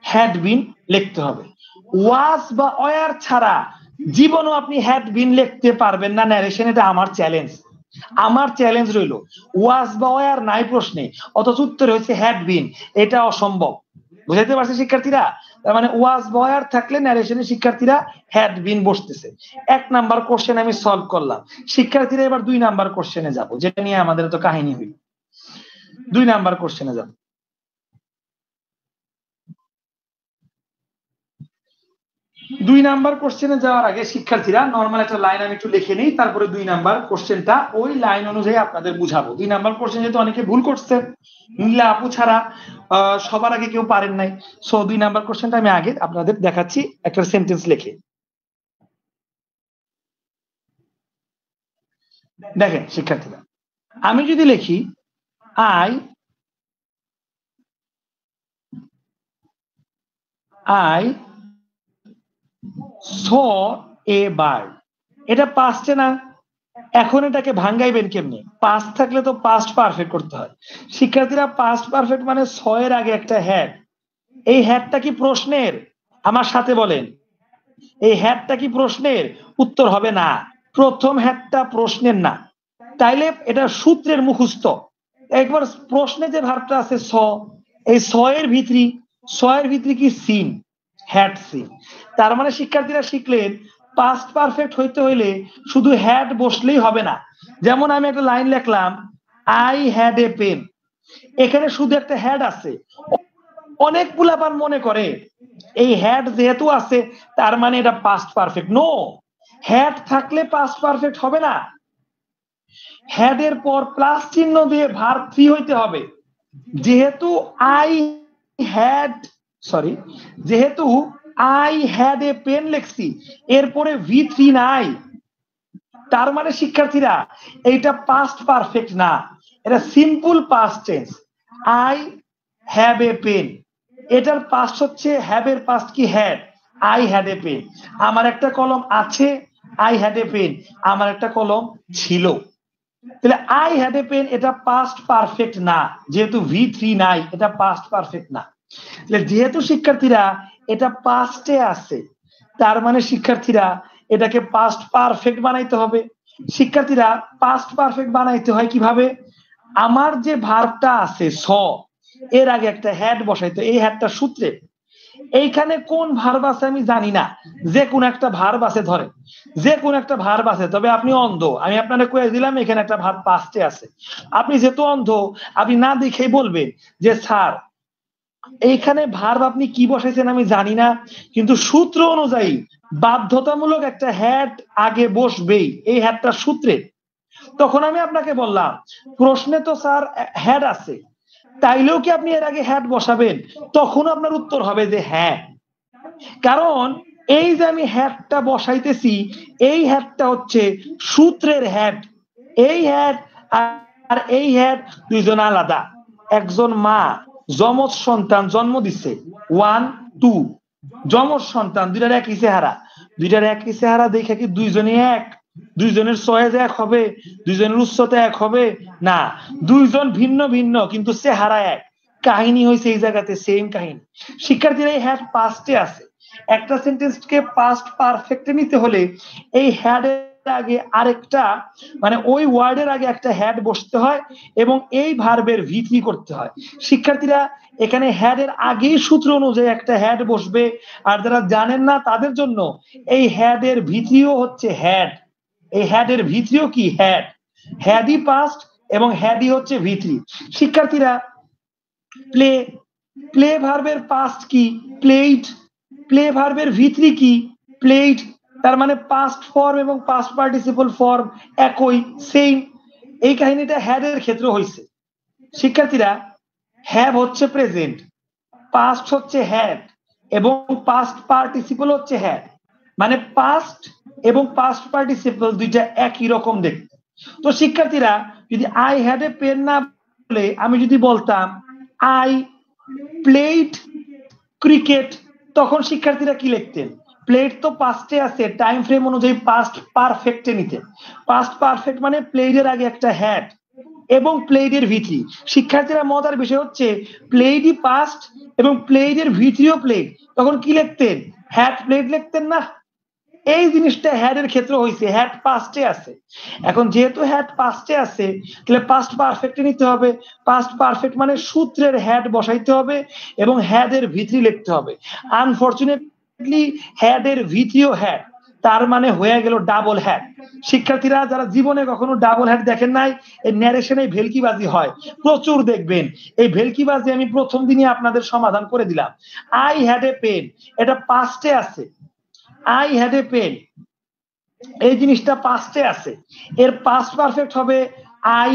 হ্যাড বিন লিখতে হবে। ওয়াজ বা ওয়ার ছাড়া জীবনও আপনি হ্যাড বিন লিখতে পারবেন না ন্যারেশন, এটা আমার চ্যালেঞ্জ রইল। ওয়াজ বা ওয়ার নাই প্রশ্নে, অথচ উত্তর হয়েছে হ্যাড বিন, এটা অসম্ভব। বুঝাইতে পারছে শিক্ষার্থীরা? তার মানে ওয়াজ বয়ার থাকলে ন্যারেশনে শিক্ষার্থীরা হ্যাড বিন বসতেছে। 1 নাম্বার কোশ্চেন আমি সলভ করলাম। শিক্ষার্থীরা এবার 2 নাম্বার কোশ্চেনে যাব, যেটা নিয়ে আমাদের তো কাহিনী হইল। 2 নাম্বার কোশ্চেনে যাব। 2 নাম্বার কোশ্চেনে যাওয়ার আগে শিক্ষার্থীরা নরমাল একটা লাইন আমি একটু লিখে নিই, তারপরে 2 নাম্বার কোশ্চেনটা ওই লাইন অনুযায়ী আপনাদের বুঝাবো। 2 নাম্বার কোশ্চেন যেহেতু অনেকে ভুল করছে, নীলা আপু ছাড়া সবার আগে কেউ পারেন নাই, সো 2 নাম্বার কোশ্চেনটা আমি আগে আপনাদের দেখাচ্ছি একটা সেন্টেন্স লিখে। দেখেন শিক্ষার্থীরা, আমি যদি লিখি I saw a bird, এটা পাস্টে না? এখন এটাকে ভাঙাইবেন কেমনে? পাস্ট থাকলে তো পাস্ট পারফেক্ট করতে হয়। শিক্ষার্থীরা পাস্ট পারফেক্ট মানে সয়ের আগে একটা হ্যাড। এই হ্যাডটা কি প্রশ্নের? আমার সাথে বলেন, এই হ্যাডটা কি প্রশ্নের? উত্তর হবে না, প্রথম হ্যাডটা প্রশ্নের না। তাইলে এটা সূত্রের মুখস্থ। একবার প্রশ্নে যে ভার্বটা আছে স, এই সয়ের ভিতরি কি সিন, হ্যাড সিন। তার মানে শিক্ষার্থীরা শিখলেন পাস্ট পারফেক্ট হইতে হইলে শুধু হ্যাড বসলেই হবে না। যেমন আমি একটা লাইন লিখলাম আই হ্যাড এ পেন, এখানে শুধু একটা হ্যাড আছে। অনেক পোলাপান মনে করে এই হ্যাড যেহেতু আছে তার মানে এটা পাস্ট পারফেক্ট। নো, হ্যাড থাকলে পাস্ট পারফেক্ট হবে না। হ্যাড এর পর প্লাস চিহ্ন দিয়ে ভার্ব 3 হইতে হবে। যেহেতু আই হ্যাড এ পেন লিখছি, এরপরে V3 নাই, তার মানে শিক্ষার্থীরা এইটা পাস্ট পারফেক্ট না, এটা simple past tense. I have a pen, এটার পাস্ট হচ্ছে হ্যাভ এর পাস্ট কি had. I had a pen, আমার একটা কলম আছে, আই হ্যাড এ পেন, আমার একটা কলম ছিল। তাহলে আই হ্যাড এ পেন এটা পাস্ট পারফেক্ট না, যেহেতু V3 নাই, এটা পাস্ট পারফেক্ট না। তাহলে যেহেতু শিক্ষার্থীরা এটা পাস্টে আছে, তার মানে শিক্ষার্থীরা এটাকে পাস্ট পারফেক্ট বানাইতে হবে। শিক্ষার্থীরা পাস্ট পারফেক্ট বানাইতে হয় কিভাবে? আমার যে ভার্বটা আছে স, এর আগে একটা হ্যাড বসাইতে, এই হ্যাডটা সূত্রে। এইখানে কোন ভার্ব আছে আমি জানি না, যে কোন একটা ভার্ব আছে, ধরে যে কোন একটা ভার্ব আছে, তবে আপনি অন্ধ, আমি আপনাকে কয়ে দিলাম এখানে একটা ভার্ব পাস্টে আছে। আপনি যেহেতু অন্ধ, আপনি না দেখেই বলবেন যে স্যার এইখানে ভার্ব আপনি কি বসাইছেন আমি জানি না, কিন্তু সূত্র অনুযায়ী বাধ্যতামূলক একটা হ্যাড আগে বসবেই, এই হ্যাডটা সূত্রে। তখন আমি আপনাকে বললাম প্রশ্নে তো স্যার হ্যাড আছে, তাইলেও কি আপনি এর আগে হ্যাড বসাবেন? তখন আপনার উত্তর হবে যে হ্যাঁ, কারণ এই যে আমি হ্যাডটা বসাইতেছি, এই হ্যাডটা হচ্ছে সূত্রের হ্যাড। এই হ্যাড আর এই হ্যাড দুইজন আলাদা। একজন মা যমজ সন্তান জন্ম দিচ্ছে 1 2, যমজ সন্তান দুইটার একই চেহারা দেখে কি দুইজনই এক? দুইজনের সয়েজ এক হবে? দুইজনের উচ্চতা এক হবে? না, দুইজন ভিন্ন ভিন্ন কিন্তু চেহারা এক। কাহিনী হয়েছে এই জায়গাতে সেম কাহিনী। শিক্ষার্থীরা এই হ্যাড পাস্টে আছে। একটা সেন্টেন্সকে পাস্ট পারফেক্টে নিতে হলে এই হ্যাডের আগে আরেকটা, মানে ওই ওয়ার্ডের আগে একটা হ্যাড বসতে হয় এবং এই ভার্বের V3 করতে হয়। শিক্ষার্থীরা এখানে হ্যাডের আগেই সূত্র অনুযায়ী একটা হ্যাড বসবে, আর যারা জানেন না তাদের জন্য এই হ্যাডের V3ও হচ্ছে হ্যাড। এই হ্যাডের V3ও কি হ্যাড, হ্যাডই পাস্ট এবং হ্যাডই হচ্ছে V3। শিক্ষার্থীরা প্লে ভার্বের পাস্ট কি? প্লেড। প্লে ভার্বের V3 কি? প্লেড। তার মানে পাস্ট ফর্ম এবং পাস্ট পার্টিসিপল ফর্ম একই, সেম। এই কাহিনীটা হ্যাডের ক্ষেত্রে হয়েছে। শিক্ষার্থীরা হ্যাভ হচ্ছে প্রেজেন্ট, পাস্ট হচ্ছে হ্যাড এবং পাস্ট পার্টিসিপল হচ্ছে হ্যাড, মানে পাস্ট এবং পাস্ট পার্টিসিপল দুইটা একই রকম দেখতে। তো শিক্ষার্থীরা যদি আই হ্যাড এ পেন না বলে আমি যদি বলতাম আই প্লেড ক্রিকেট, তখন শিক্ষার্থীরা কি লিখতেন? প্লেড তো পাস্টে আছে, টাইম ফ্রেম অনুযায়ী পাস্ট পারফেক্টে নিতেন। পাস্ট পারফেক্ট মানে প্লেডের আগে একটা হ্যাড এবং প্লেডের V3। শিক্ষার্থীরা মজার বিষয় হচ্ছে প্লেডই পাস্ট এবং প্লেডের V3ও প্লেড, তখন কি লিখতেন? হ্যাড প্লেড লিখতেন না? এই জিনিসটা হ্যাড এর ক্ষেত্রে হয়েছে, হ্যাড পাস্টে আছে। এখন যেহেতু হ্যাড পাস্টে আছে তাহলে পাস্ট পারফেক্টে নিতে হবে। পাস্ট পারফেক্ট মানে সূত্রের হ্যাড বসাইতে হবে এবং হ্যাড এর ভিতরি লিখতে হবে। আনফরচুনেটলি হ্যাড এর ভিতরিও হ্যাড, তার মানে হয়ে গেল ডাবল হ্যাড। শিক্ষার্থীরা যারা জীবনে কখনো ডাবল হ্যাড দেখেন নাই, এই ন্যারেশনে ভেলকিবাজি হয় প্রচুর দেখবেন। এই ভেলকিবাজি আমি প্রথম দিনই আপনাদের সমাধান করে দিলাম। আই হ্যাড এ পেন, এটা পাস্টে আছে। আই হ্যাড এ পেন, এই জিনিসটা পাস্টে আছে, এর পাস্ট পারফেক্ট হবে I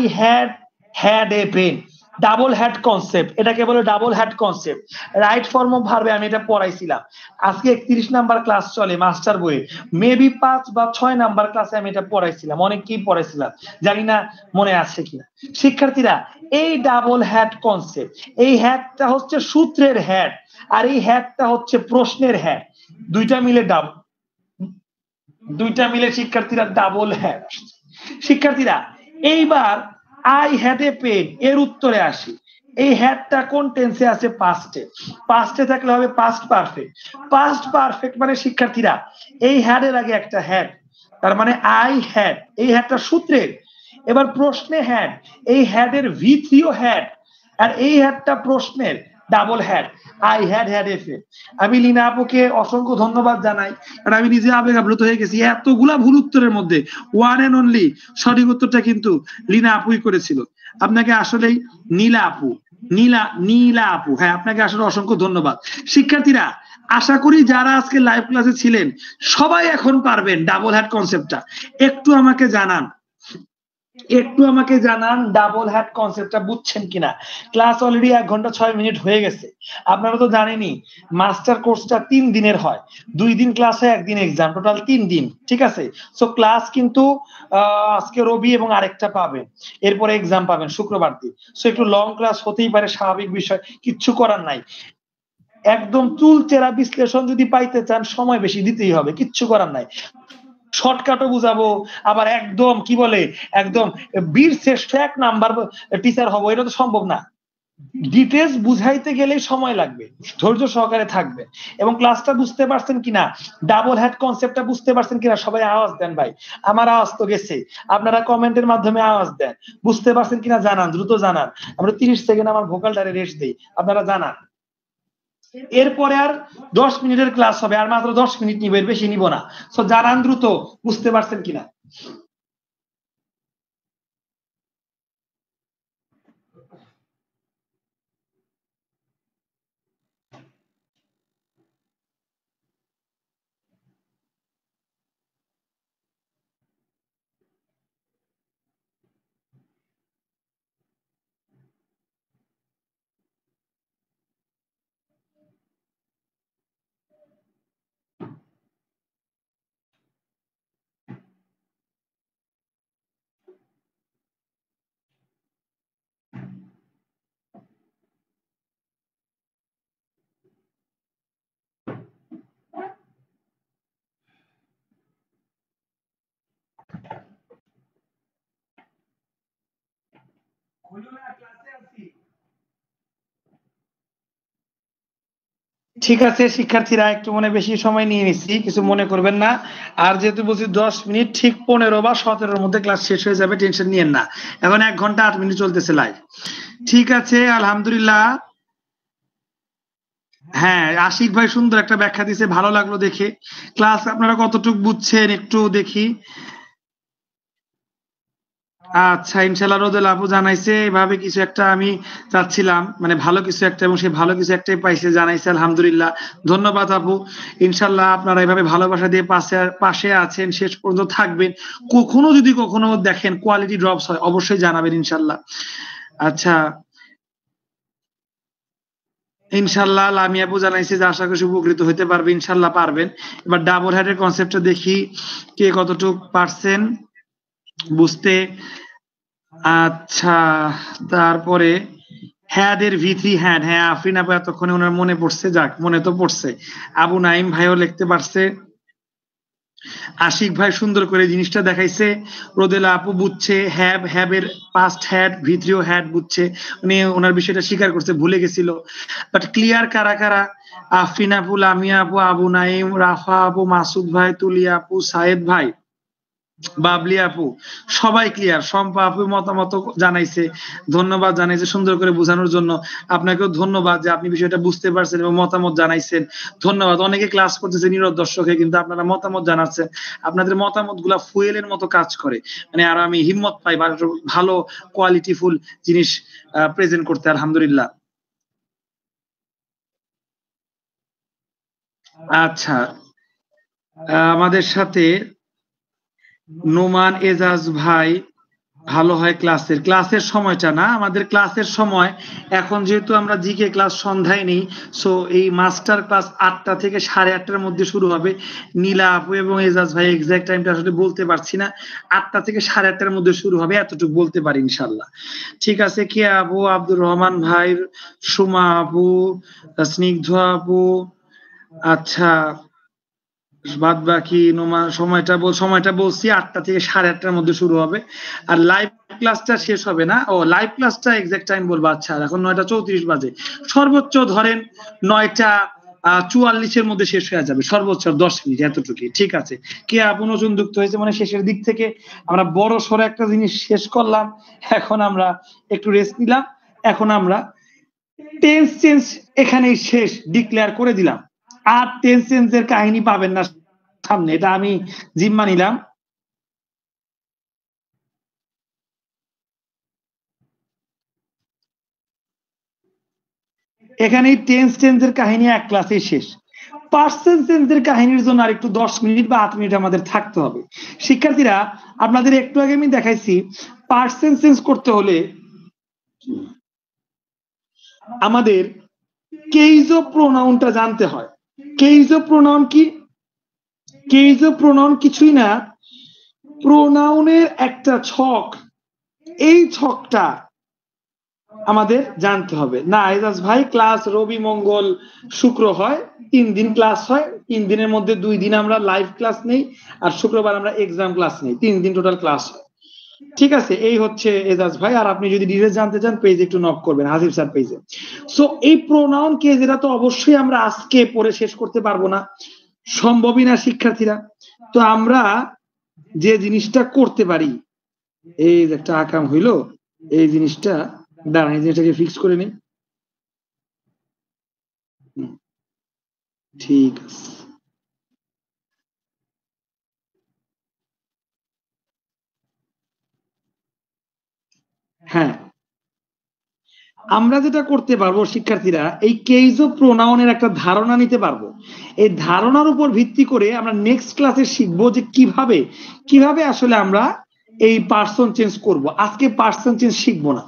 had a pen. Double had concept, এটাকে বলে double had concept. Right form of ভার্বে আমি এটা পড়াইছিলাম। আজকে 31 নাম্বার ক্লাস চলে মাস্টার বইয়ে, মেবি 5 বা 6 নাম্বার ক্লাসে আমি এটা পড়াইছিলাম, অনেককেই পড়াইছিলাম, জানি না মনে আছে কিনা। শিক্ষার্থীরা এই ডাবল হ্যাড কনসেপ্ট, এই হ্যাডটা হচ্ছে সূত্রের হ্যাড আর এই হ্যাডটা হচ্ছে প্রশ্নের হ্যাড, দুইটা মিলে শিক্ষার্থীরা ডাবল হ্যাড। শিক্ষার্থীরা এইবার আই হ্যাড এ পেন এর উত্তরে আসি। এই হ্যাডটা কোন টেন্সে আছে? পাস্টে। পাস্টে থাকলে হবে পাস্ট পারফেক্ট। পাস্ট পারফেক্ট মানে শিক্ষার্থীরা এই হ্যাডের আগে একটা হ্যাড, তার মানে আই হ্যাড, এই হ্যাডটা সূত্রের। এবার প্রশ্নে হ্যাড, এই হ্যাডের ভিত্তিও হ্যাড আর এই হ্যাডটা প্রশ্নের, double had. I had a pen. আমি লিনা আপুকে অসংখ্য ধন্যবাদ জানাই, কারণ আমি নিজে আবেগ আপ্লুত হয়ে গেছি। এতগুলা ভুল উত্তরের মধ্যে ওয়ান এন্ড অনলি সঠিক উত্তরটা কিন্তু লিনা আপুই করেছিল। আপনাকে আসলেই নীলা আপু, হ্যাঁ আপনাকে আসলে অসংখ্য ধন্যবাদ। শিক্ষার্থীরা আশা করি যারা আজকে লাইভ ক্লাসে ছিলেন সবাই এখন পারবেন ডাবল হ্যাড কনসেপ্টটা। একটু আমাকে জানান ডাবল হ্যাড কনসেপ্টটা বুঝছেন কিনা। ক্লাস অলরেডি 1 ঘন্টা 6 মিনিট হয়ে গেছে। আপনারা তো জানেনই মাস্টার কোর্সটা 3 দিনের হয়, 2 দিন ক্লাস হয়, 1 দিন এক্সাম, টোটাল 3 দিন, ঠিক আছে। সো ক্লাস কিন্তু আজকে রবি এবং আরেকটা পাবেন, এরপরে এক্সাম পাবেন শুক্রবার দিন। সো একটু লং ক্লাস হতেই পারে, স্বাভাবিক বিষয়, কিচ্ছু করার নাই। একদম চুলচেরা বিশ্লেষণ যদি পাইতে চান সময় বেশি দিতেই হবে, কিচ্ছু করার নাই। শর্টকাটও বুঝাবো, আবার একদম কি বলে একদম বীর শ্রেষ্ঠ 1 নাম্বার টিচার হবো, এটা তো সম্ভব না। ডিটেলস বুঝাইতে গেলে সময় লাগবে, ধৈর্য সহকারে থাকবে। এবং ক্লাসটা বুঝতে পারছেন কিনা, ডাবল হ্যাড কনসেপ্টটা বুঝতে পারছেন কিনা, সবাই আওয়াজ দেন ভাই। আমার আওয়াজ তো গেছে, আপনারা কমেন্টের মাধ্যমে আওয়াজ দেন। বুঝতে পারছেন কিনা জানান, দ্রুত জানান। আমরা 30 সেকেন্ড আমার ভোকালটারে রেস্ট দেই, আপনারা জানান। এরপরে আর 10 মিনিটের ক্লাস হবে, আর মাত্র 10 মিনিট নিব, এর বেশি নিব না। সো জানান দ্রুত বুঝতে পারছেন কিনা। ঠিক আছে শিক্ষার্থীরা, একটু মনে বেশি সময় নিয়ে নিচ্ছি, কিছু মনে করবেন না। আর যেহেতু বলছি 10 মিনিট, ঠিক 15 বা 17-র মধ্যে ক্লাস শেষ হয়ে যাবে, টেনশন নিয়েন না। এখন 1 ঘন্টা 8 মিনিট চলতেছে লাইভ। ঠিক আছে, আলহামদুলিল্লাহ। হ্যাঁ আশিক ভাই সুন্দর একটা ব্যাখ্যা দিছে, ভালো লাগলো দেখে। ক্লাস আপনারা কতটুকু বুঝছেন একটু দেখি। আচ্ছা ইনশাল্লাহ রোদেল আপু জানাইছে এভাবে কিছু একটা আমি চাচ্ছিলাম, মানে ভালো কিছু একটা, এবং সেই ভালো কিছু একটাই পাইছে, জানাইছে আলহামদুলিল্লাহ। ধন্যবাদ আপু। ইনশাল্লাহ আপনারা এভাবে ভালোবাসা দিয়ে পাশে আছেন, শেষ পর্যন্ত থাকবেন। যদি কখনো দেখেন কোয়ালিটি ড্রপস হয় অবশ্যই জানাবেন ইনশাল্লাহ। আচ্ছা ইনশাল্লাহ লামিয়া আপু জানাইছে যে আশা করি উপকৃত হতে পারবে, ইনশাল্লাহ পারবেন। এবার ডাবল হেডের কনসেপ্টটা দেখি কে কতটুকু পারছেন বুঝতে। আচ্ছা তারপরে হ্যাড এর V3 হ্যাড, হ্যাঁ আফরিন আপু এতক্ষণে ওনার মনে পড়ছে, যাক মনে তো পড়ছে। আবু নাইম ভাইও লিখতে পারছে। আশিক ভাই সুন্দর করে জিনিসটা দেখাইছে। রোদেলা আপু বুঝছে, হ্যাবের পাস্ট হ্যাড, ভিতরিও হ্যাড বুঝছে, উনি ওনার বিষয়টা স্বীকার করছে, ভুলে গেছিল। বাট ক্লিয়ার কারা কারা? আফরিন আপু, লামিয়া আপু, আবু নাইম, রাফা আপু, মাসুদ ভাই, তুলিয়া আপু, সায়েদ ভাই, বাবলি আপু, সবাই ক্লিয়ার। শম্পা আপু মতামত জানাইছে, ধন্যবাদ জানাইছে সুন্দর করে বোঝানোর জন্য। আপনাকেও ধন্যবাদ যে আপনি বিষয়টা বুঝতে পারছেন এবং মতামত জানাইছেন, ধন্যবাদ। অনেকে ক্লাস করতেছে নীরব দর্শকে, কিন্তু আপনারা মতামত জানাচ্ছেন, আপনাদের মতামত গুলা ফুয়েলের মতো কাজ করে, মানে আর আমি হিম্মত পাই ভালো কোয়ালিটিফুল জিনিস প্রেজেন্ট করতে। আলহামদুলিল্লাহ। আচ্ছা, আমাদের সাথে নোমান এজাজ ভাই, ভালো হয় ক্লাসের সময়টা না, আমাদের ক্লাসের সময় এখন যেহেতু আমরা জিকে ক্লাস সন্ধ্যায় নেই, সো এই মাস্টার ক্লাস 8টা থেকে 8:30টার মধ্যে শুরু হবে। নীলা আপু এবং এজাজ ভাই এক্সাক্ট টাইমটা আসলে বলতে পারছি না, 8টা থেকে 8:30টার মধ্যে শুরু হবে, এতটুকু বলতে পারি ইনশাল্লাহ। ঠিক আছে, কে আপু, আব্দুর রহমান ভাই, সুমা আপু, স্নিগ্ধ আপু, আচ্ছা বাদ বাকি সময়টা বলছি 8টা থেকে 8:30টার মধ্যে শুরু হবে। আর লাইভ ক্লাসটা শেষ হবে না, ও লাইভ ক্লাসটা এক্সাক্ট টাইম বলবো। আচ্ছা, এখন 9:34 বাজে, সর্বোচ্চ ধরেন 9:44-এর মধ্যে শেষ হয়ে যাবে, সর্বোচ্চ 10 মিনিট, এতটুকুই। ঠিক আছে, কে আপু নতুন যুক্ত হয়েছে, মানে শেষের দিক থেকে আমরা বড় সড়ো একটা জিনিস শেষ করলাম, এখন আমরা একটু রেস্ট নিলাম, এখন আমরা টেন্স চেঞ্জ এখানেই শেষ ডিক্লেয়ার করে দিলাম। আর টেন্স চেঞ্জের কাহিনী পাবেন না সামনে, এটা আমি জিম্মা নিলাম। এখানে টেন্স চেঞ্জের কাহিনী এক ক্লাসেই শেষ। পার্সন চেঞ্জের কাহিনীর জন্য আর একটু 10 মিনিট বা 8 মিনিট আমাদের থাকতে হবে। শিক্ষার্থীরা, আপনাদের একটু আগে আমি দেখাইছি, পার্সন চেঞ্জ করতে হলে আমাদের কেইজ অফ প্রোনাউনটা জানতে হয়। কেইজ অফ প্রোনাউন কি? কেইজ অফ প্রোনাউন কিছুই না, প্রোনাউনের একটা ছক, এই ছকটা আমাদের জানতে হবে। না এজাজ ভাই, ক্লাস রবি মঙ্গল শুক্র হয়, 3 দিন ক্লাস হয়, 3 দিনের মধ্যে 2 দিন আমরা লাইভ ক্লাস নেই, আর শুক্রবার আমরা এক্সাম ক্লাস নেই, 3 দিন টোটাল ক্লাস হয়। ঠিক আছে, এই হচ্ছে এজাজ ভাই। আর আপনি যদি ডিটেইলস জানতে চান পেজে একটু নক করবেন, হাসিব স্যার পেজে। সো এই প্রোনাউন কেস, এটা তো অবশ্যই আমরা আজকে পড়ে শেষ করতে পারবো না, সম্ভবই না শিক্ষার্থীরা। তো আমরা যে জিনিসটা করতে পারি, এই যে একটা আকাম হইলো, এই জিনিসটা দাঁড়ান, এই জিনিসটাকে ফিক্স করে নিই। ঠিক আছে, হ্যাঁ, আমরা যেটা করতে পারবো শিক্ষার্থীরা, এই কেইজ অফ প্রোনাউনের একটা ধারণা নিতে পারবো। এই ধারণার উপর ভিত্তি করে আমরা নেক্সট ক্লাসে শিখবো যে কিভাবে আসলে আমরা এই পার্সন চেঞ্জ করব। আজকে পার্সন চেঞ্জ শিখবো না,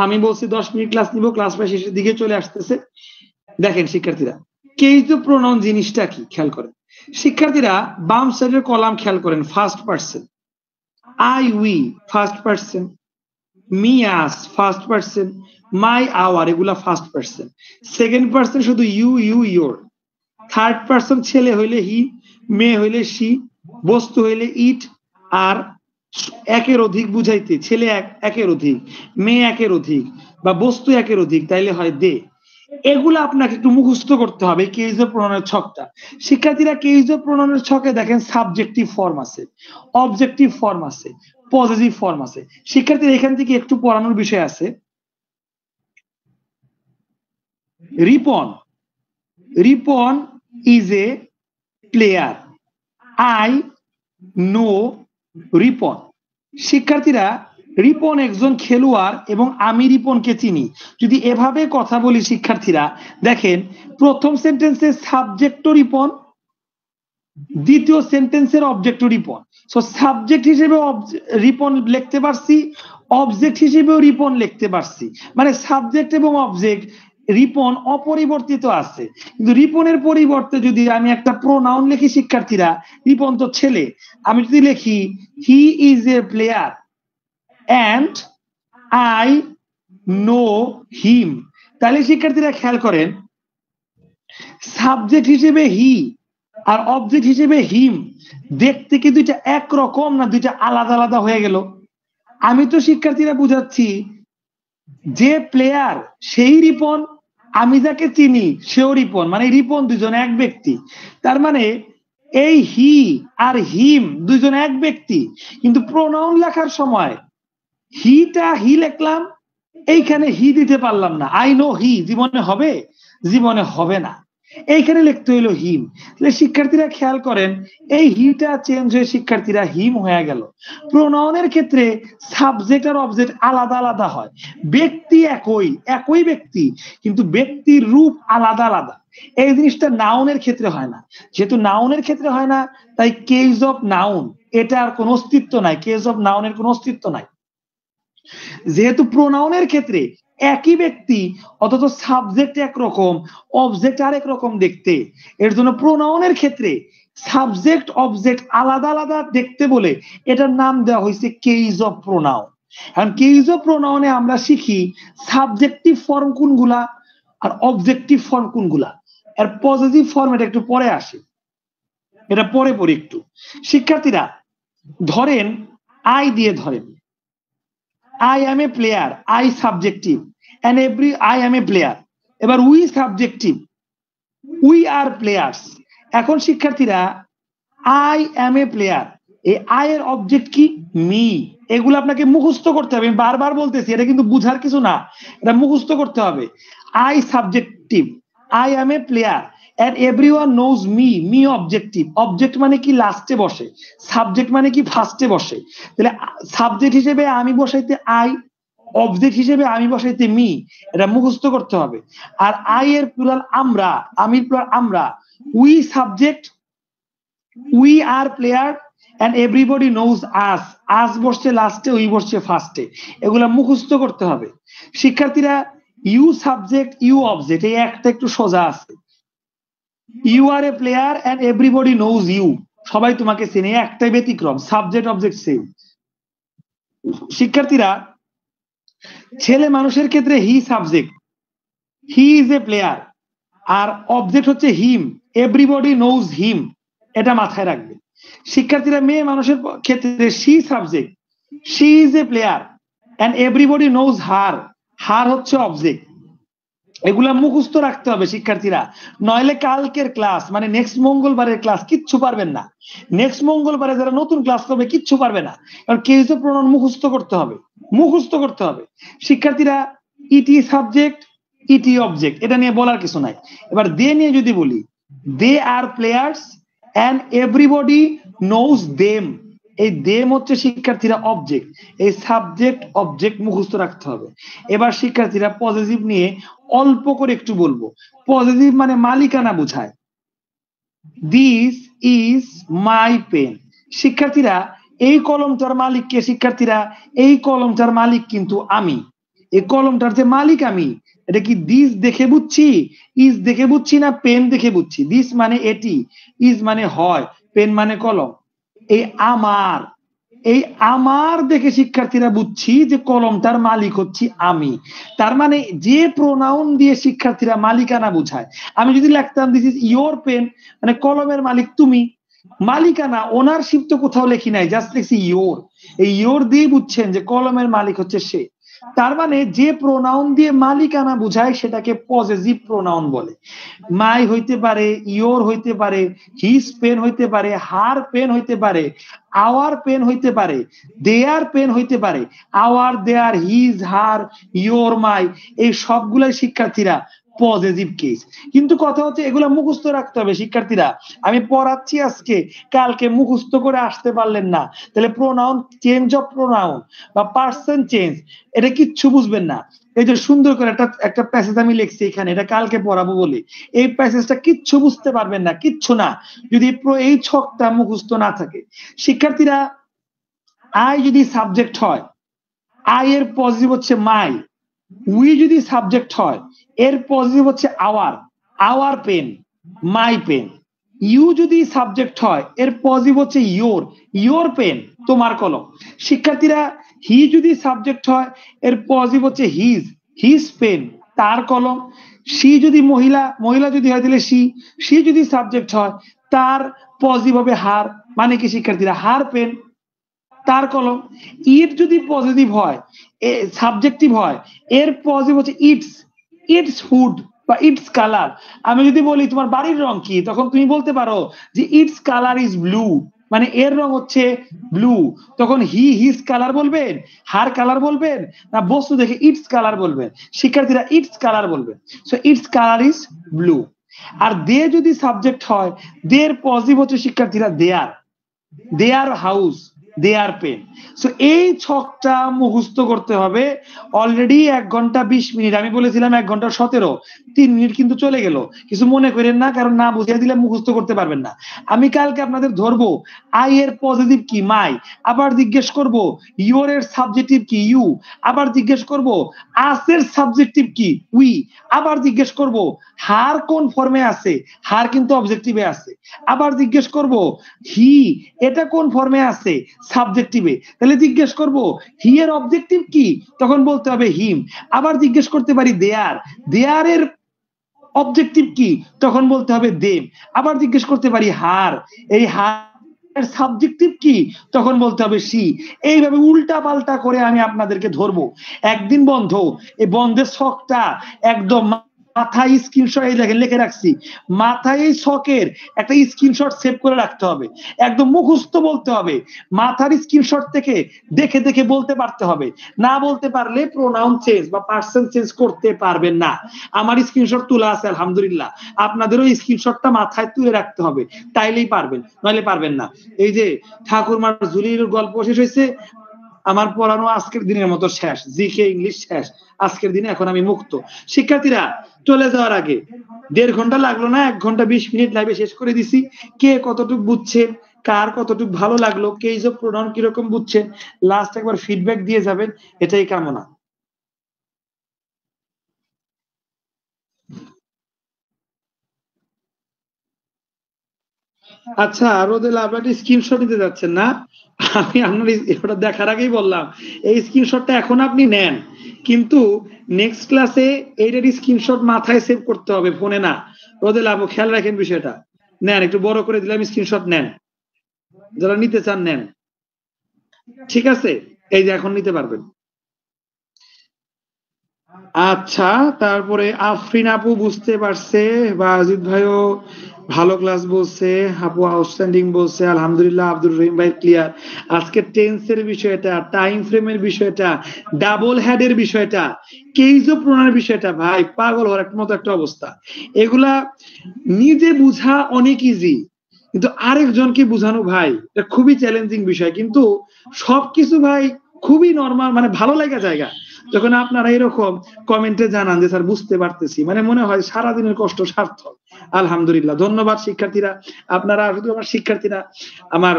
আমি বলছি 10 মিনিট ক্লাস নিব, ক্লাস প্রায় শেষের দিকে চলে আসতেছে। দেখেন শিক্ষার্থীরা, কেইজ অফ প্রোনাউন জিনিসটা কি খেয়াল করেন। শিক্ষার্থীরা, বাম সাইডের কলাম খেয়াল করেন, first person, I we first person, me us first person, my our এগুলা ফার্স্ট পার্সন। সেকেন্ড পার্সন শুধু ইউ ইয়োর। থার্ড পার্সন ছেলে হইলে হি, মেয়ে হইলে সি, বস্তু হইলে ইট, আর একের অধিক বুঝাইতে ছেলে একের অধিক, মেয়ে একের অধিক, বা বস্তু একের অধিক, তাইলে হয় দে। এগুলো আপনাকে একটু মুখস্থ করতে হবে কেইজ অফ প্রোনাউনের ছকটা। শিক্ষার্থীরা, কেইজ অফ প্রোনাউনের ছকে দেখেন সাবজেক্টিভ ফর্ম আছে, অবজেক্টিভ ফর্ম আছে, পজিটিভ ফর্ম আছে। শিক্ষার্থীরা, এখান থেকে একটু পড়ানোর বিষয় আছে। Ripon is a player, I know Ripon. শিক্ষার্থীরা, রিপন একজন খেলোয়াড় এবং আমি রিপনকে চিনি। যদি এভাবে কথা বলি শিক্ষার্থীরা, দেখেন প্রথম সেন্টেন্সে সাবজেক্ট রিপন, দ্বিতীয় সেন্টেন্সের অবজেক্ট রিপন। সো সাবজেক্ট হিসেবে রিপন লিখতে পারছি, অবজেক্ট হিসেবেও রিপন লিখতে পারছি, মানে সাবজেক্ট এবং অবজেক্ট রিপন অপরিবর্তিত আছে। কিন্তু রিপনের পরিবর্তে যদি আমি একটা প্রোনাউন লিখি শিক্ষার্থীরা, রিপন তো ছেলে, আমি যদি লিখি হি is a player and I know him, তাহলে শিক্ষার্থীরা খেয়াল করেন সাবজেক্ট হিসেবে হি, আর অবজেক্ট হিসেবে হিম, দেখতে কি দুইটা একরকম না দুইটা আলাদা আলাদা হয়ে গেল? আমি তো শিক্ষার্থীরা বুঝাচ্ছি যে প্লেয়ার সেই রিপন, আমি যাকে চিনি সেও রিপন, মানে রিপন দুজন এক ব্যক্তি। তার মানে এই হি আর হিম দুজন এক ব্যক্তি, কিন্তু প্রোনাউন লেখার সময় হিটা হি লিখলাম, এইখানে হি দিতে পারলাম না। আই নো হি জীবনে হবে? জীবনে হবে না, এইখানে লিখতে হইলো হিম। তাহলে শিক্ষার্থীরা খেয়াল করেন, এই হিটা চেঞ্জ হয়ে শিক্ষার্থীরা হিম হয়ে গেল। প্রোনাউনের ক্ষেত্রে সাবজেক্ট আর অবজেক্ট আলাদা আলাদা হয়, ব্যক্তি একই ব্যক্তি, কিন্তু ব্যক্তির রূপ আলাদা আলাদা। এই জিনিসটা নাউনের ক্ষেত্রে হয় না। যেহেতু নাউনের ক্ষেত্রে হয় না, তাই কেস অফ নাউন এটার কোনো অস্তিত্ব নাই, কেস অফ নাউনের কোনো অস্তিত্ব নাই। যেহেতু প্রোনাউনের ক্ষেত্রে একই ব্যক্তি অথচ সাবজেক্ট একরকম, অবজেক্ট আরেক রকম দেখতে, এর জন্য প্রোনাউনের ক্ষেত্রে সাবজেক্ট অবজেক্ট আলাদা আলাদা দেখতে বলে এটার নাম দেওয়া হয়েছে কেস অফ প্রোনাউন। এখন কেস অফ প্রোনাউনে আমরা শিখি সাবজেক্টিভ ফর্ম কোনগুলা আর অবজেক্টিভ ফর্ম কোনগুলা। এর পজিটিভ ফর্ম এটা একটু পরে আসে, এটা পরে পরে একটু। শিক্ষার্থীরা ধরেন আই দিয়ে ধরেন, I am a player, I subjective, and I am a player. এবার we subjective, we are players. এখন শিক্ষার্থীরা I am a player, এই I এর অবজেক্ট কি? মি। এগুলো আপনাকে মুখস্থ করতে হবে, আমি বারবার বলতেছি, এটা কিন্তু বুঝার কিছু না, এটা মুখস্থ করতে হবে। I subjective, I am a player, and everyone knows me, me objective, object মানে কি লাস্টে বসে, সাবজেক্ট মানে কি ফার্স্টে বসে। তাহলে সাবজেক্ট হিসেবে আমি বসাইতে আই, অবজেক্ট হিসেবে আমি বসাইতে মি, এটা মুখস্থ করতে হবে। আর আই এর প্লুরাল আমরা, আমি প্লুরাল আমরা, we subject, we are player, and everybody knows us, us বসছে লাস্টে, উই বসছে ফার্স্টে, এগুলা মুখস্থ করতে হবে। শিক্ষার্থীরা ইউ সাবজেক্ট ইউ অবজেক্ট, এই একটা একটু সোজা আছে। You are a player and everybody knows you, সবাই তোমাকে চেনে, একটাই ব্যতিক্রম, সাবজেক্ট অবজেক্ট সেম। শিক্ষার্থীরা ছেলে মানুষের ক্ষেত্রে he subject, he is a player, আর অবজেক্ট হচ্ছে হিম, এভরিবডি নোজ হিম, এটা মাথায় রাখবে। শিক্ষার্থীরা মেয়ে মানুষের ক্ষেত্রে she subject, she is a player and everybody knows her, her হচ্ছে অবজেক্ট। এগুলা মুখস্থ রাখতে হবে শিক্ষার্থীরা, নইলে কালকের ক্লাস মানে নেক্সট মঙ্গলবারের ক্লাস কিচ্ছু পারবেন না। নেক্সট মঙ্গলবারে যারা নতুন ক্লাস করবে কিচ্ছু পারবে না, কারণ কেস অফ প্রোনাউন মুখস্থ করতে হবে, মুখস্থ করতে হবে। শিক্ষার্থীরা ইটি সাবজেক্ট ইটি অবজেক্ট, এটা নিয়ে বলার কিছু নাই। এবার দে নিয়ে যদি বলি, they are players and everybody knows them, এই দেম হচ্ছে শিক্ষার্থীরা অবজেক্ট, এই সাবজেক্ট অবজেক্ট মুখস্থ রাখতে হবে। এবার শিক্ষার্থীরা পজিটিভ নিয়ে অল্প করে একটু বলবো। পজিটিভ মানে মালিকানা বোঝায়, দিস ইজ মাই পেন। শিক্ষার্থীরা এই কলমটার মালিক কে? শিক্ষার্থীরা এই কলমটার মালিক কিন্তু আমি, এই কলমটার যে মালিক আমি, এটা কি দিস দেখে বুঝছি, ইজ দেখে বুঝছি, না পেন দেখে বুঝছি? দিস মানে এটি, ইজ মানে হয়, পেন মানে কলম। এই আমার, এই আমার দেখে শিক্ষার্থীরা বুঝছি যে কলমটার মালিক হচ্ছি আমি। তার মানে যে প্রোনাউন দিয়ে শিক্ষার্থীরা মালিকানা বুঝায়, আমি যদি লিখতাম দিস ইজ ইয়োর পেন, মানে কলমের মালিক তুমি, মালিকানা ওনারশিপ তো কোথাও লেখি নাই, জাস্ট লিখছি ইয়োর। এই ইয়োর দিয়ে বুঝছেন যে কলমের মালিক হচ্ছে সে। তার মানে যে প্রোনাউন দিয়ে মালিকানা বুঝায় সেটাকে পজেসিভ প্রোনাউন বলে। মাই হইতে পারে, ইয়োর হইতে পারে, হিজ পেন হইতে পারে, হার পেন হইতে পারে, আওয়ার পেন হইতে পারে, দেয়ার পেন হইতে পারে, our, their, his, her, your, my, এই সবগুলাই শিক্ষার্থীরা পজিটিভ কেস। কিন্তু কথা হচ্ছে এগুলা মুখস্থ রাখতে হবে শিক্ষার্থীরা। আমি পড়াচ্ছি আজকে, কালকে মুখস্থ করে আসতে পারলেন না, তাহলে প্রোনাউন চেঞ্জ অফ প্রোনাউন বা পার্সন চেঞ্জ এটা কিচ্ছু বুঝবেন না। এই যে সুন্দর করে একটা প্যাসেজ আমি লিখছি এখানে, এটা কালকে পড়াবো বলে, এই প্যাসেজটা কিচ্ছু বুঝতে পারবেন না, কিচ্ছু না, যদি এই ছকটা মুখস্থ না থাকে। শিক্ষার্থীরা আই যদি সাবজেক্ট হয়, আই এর পজিটিভ হচ্ছে মাই। উই যদি সাবজেক্ট হয়, এর পজিটিভ হচ্ছে our, our pen, my pen. You যদি সাবজেক্ট হয়, এর পজিটিভ হচ্ছে ইয়োর, ইয়োর পেন, তোমার কলম। শিক্ষার্থীরা হি যদি সাবজেক্ট হয়, এর পজিটিভ হচ্ছে হিজ, হিজ পেন, তার কলম। সি যদি মহিলা, মহিলা যদি হয় তাহলে সি, সি যদি সাবজেক্ট হয় তার পজিটিভ হবে হার, মানে কি শিক্ষার্থীরা হার পেন, তার কলম। ইট যদি পজিটিভ হয়, সাবজেক্টিভ হয়, এর পজিটিভ হচ্ছে ইটস, ইটস ফুড বা ইটস কালার। আমি যদি বলি তোমার বাড়ির রং কি, তখন তুমি বলতে পারো যে ইটস কালার ইজ ব্লু, মানে এর রং হচ্ছে ব্লু। তখন হি হিজ কালার বলবেন, হার কালার বলবেন, না বস্তু দেখে ইটস কালার বলবেন? শিক্ষার্থীরা ইটস কালার বলবেন। So its colour is blue. আর দে যদি সাবজেক্ট হয়, দের পজিটিভ হচ্ছে শিক্ষার্থীরা their, their house, their pen. So এই ছকটা মুখস্থ করতে হবে। অলরেডি 1 ঘন্টা 20 মিনিট, আমি বলেছিলাম 1 ঘন্টা 17, 3 মিনিট কিন্তু চলে গেল। কিছু মনে করেন না, কারণ না বুঝিয়ে দিলে মুখস্থ করতে পারবেন না। আমি কালকে আপনাদের ধরবো আই এর পজিটিভ কি মাই, আবার জিজ্ঞেস করব ইউর এর সাবজেক্টিভ কি ইউ, আবার জিজ্ঞেস করব আস এর সাবজেক্টিভ কি উই, আবার জিজ্ঞেস করব হার কোন ফর্মে আছে, হার কিন্তু অবজেক্টিভে আছে, আবার জিজ্ঞেস করব হি এটা কোন ফর্মে আছে, সাবজেক্টিভে। তাহলে জিজ্ঞেস করব হি এর অবজেক্টিভ কি, তখন বলতে হবে হিম। আবার জিজ্ঞেস করতে পারি দেয়ার, দেয়ার এর অবজেক্টিভ কি, তখন বলতে হবে দেম। আবার জিজ্ঞেস করতে পারি হার, এই হার সাবজেক্টিভ কি, তখন বলতে হবে সি। এইভাবে উল্টা পাল্টা করে আমি আপনাদেরকে ধরবো। একদিন বন্ধ, এই বন্ধের ছকটা একদম মাথায় স্ক্রিনশট, এই দেখেন লিখে রাখছি, মাথায় এই ছকের একটা স্ক্রিনশট সেভ করে রাখতে হবে। একদম মুখস্থ বলতে হবে, মাথার স্ক্রিনশট থেকে দেখে দেখে বলতে পারতে হবে। না বলতে পারলে প্রোনাউন চেঞ্জ বা পার্সন চেঞ্জ করতে পারবেন না। আমার স্ক্রিনশট তোলা আছে আলহামদুলিল্লাহ, আপনাদেরও স্ক্রিনশটটা মাথায় তুলে রাখতে হবে, তাইলেই পারবেন, নইলে পারবেন না। এই যে ঠাকুরমার ঝুলির গল্প শেষ হয়েছে, আমার পড়ানো আজকের দিনের মতো শেষ, জিকে ইংলিশ শেষ আজকের দিনে, এখন আমি মুক্ত। শিক্ষার্থীরা চলে যাওয়ার আগে 1.5 ঘন্টা লাগলো না, 1 ঘন্টা 20 মিনিট লাইভে শেষ করে দিছি। কে কতটুকু বুঝছেন, কার কতটুকু ভালো লাগলো, কে এইসব প্রোনাউন কিরকম বুঝছেন, লাস্ট একবার ফিডব্যাক দিয়ে যাবেন, এটাই কামনা। আচ্ছা, রোদেল আপনি স্ক্রিনশট নিতে যাচ্ছেন না? আমি আপনার এটা দেখার আগেই বললাম, এই স্ক্রিনশটটা এখন আপনি নেন, কিন্তু নেক্সট ক্লাসে এইটার স্ক্রিনশট মাথায় সেভ করতে হবে, ফোনে না। রোদেল আপু খেয়াল রাখেন বিষয়টা, নেন, একটু বড় করে দিলাম, স্ক্রিনশট নেন, যারা নিতে চান নেন, ঠিক আছে? এই যে এখন নিতে পারবেন। আচ্ছা, তারপরে আফরিন আপু বুঝতে পারছে, বা অজিত ভাইও ভালো ক্লাস বলছে, আপু আউটস্ট্যান্ডিং বলছে, আলহামদুলিল্লাহ। আব্দুর রহিম ভাই ক্লিয়ার। আজকে টেন্সের বিষয়টা, টাইম ফ্রেমের বিষয়টা, ডাবল হেডের বিষয়টা, কেইজ অফ প্রোনাউনের বিষয়টা, ভাই পাগল হওয়ার মতো একটা অবস্থা। এগুলা নিজে বুঝা অনেক ইজি, কিন্তু আরেকজনকে বুঝানো ভাই এটা খুবই চ্যালেঞ্জিং বিষয়। কিন্তু সবকিছু ভাই খুবই নরমাল, মানে ভালো লাগা জায়গা যখন আপনারা এরকম কমেন্টে জানান যে স্যার বুঝতে পারতেছি, মানে মনে হয় সারাদিনের কষ্ট সার্থক। আলহামদুলিল্লাহ, ধন্যবাদ শিক্ষার্থীরা। আপনারা শুধু আমার শিক্ষার্থীরা, আমার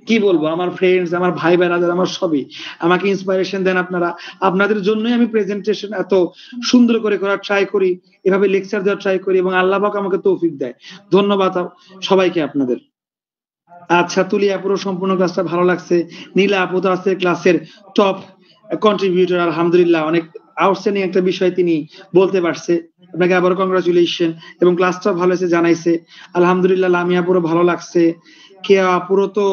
কি বলবো, আমার ফ্রেন্ডস, আমার ভাই বেড়াদের, আমার সবই আমাকে ইন্সপিরেশন দেন। আপনারা, আপনাদের জন্যই আমি প্রেজেন্টেশন এত সুন্দর করে করার ট্রাই করি, এভাবে লেকচার দেওয়ার ট্রাই করি, এবং আল্লাহ পাক আমাকে তৌফিক দেয়। ধন্যবাদ সবাইকে আপনাদের। আচ্ছা, তুলি আপুরও সম্পূর্ণ ক্লাসটা ভালো লাগছে। নীলা আপু তো আছে ক্লাসের টপ কন্ট্রিবিউটর, আলহামদুলিল্লাহ, অনেক আউটস্ট্যান্ডিং একটা বিষয় তিনি বলতে পারছে। আপনাকে আবার কংগ্রাচুলেশন, এবং ক্লাসটাও ভালো হয়েছে জানাইছে, আলহামদুলিল্লাহ। লামিয়া আপুরও ভালো লাগছে, কেয়া আপুরও তো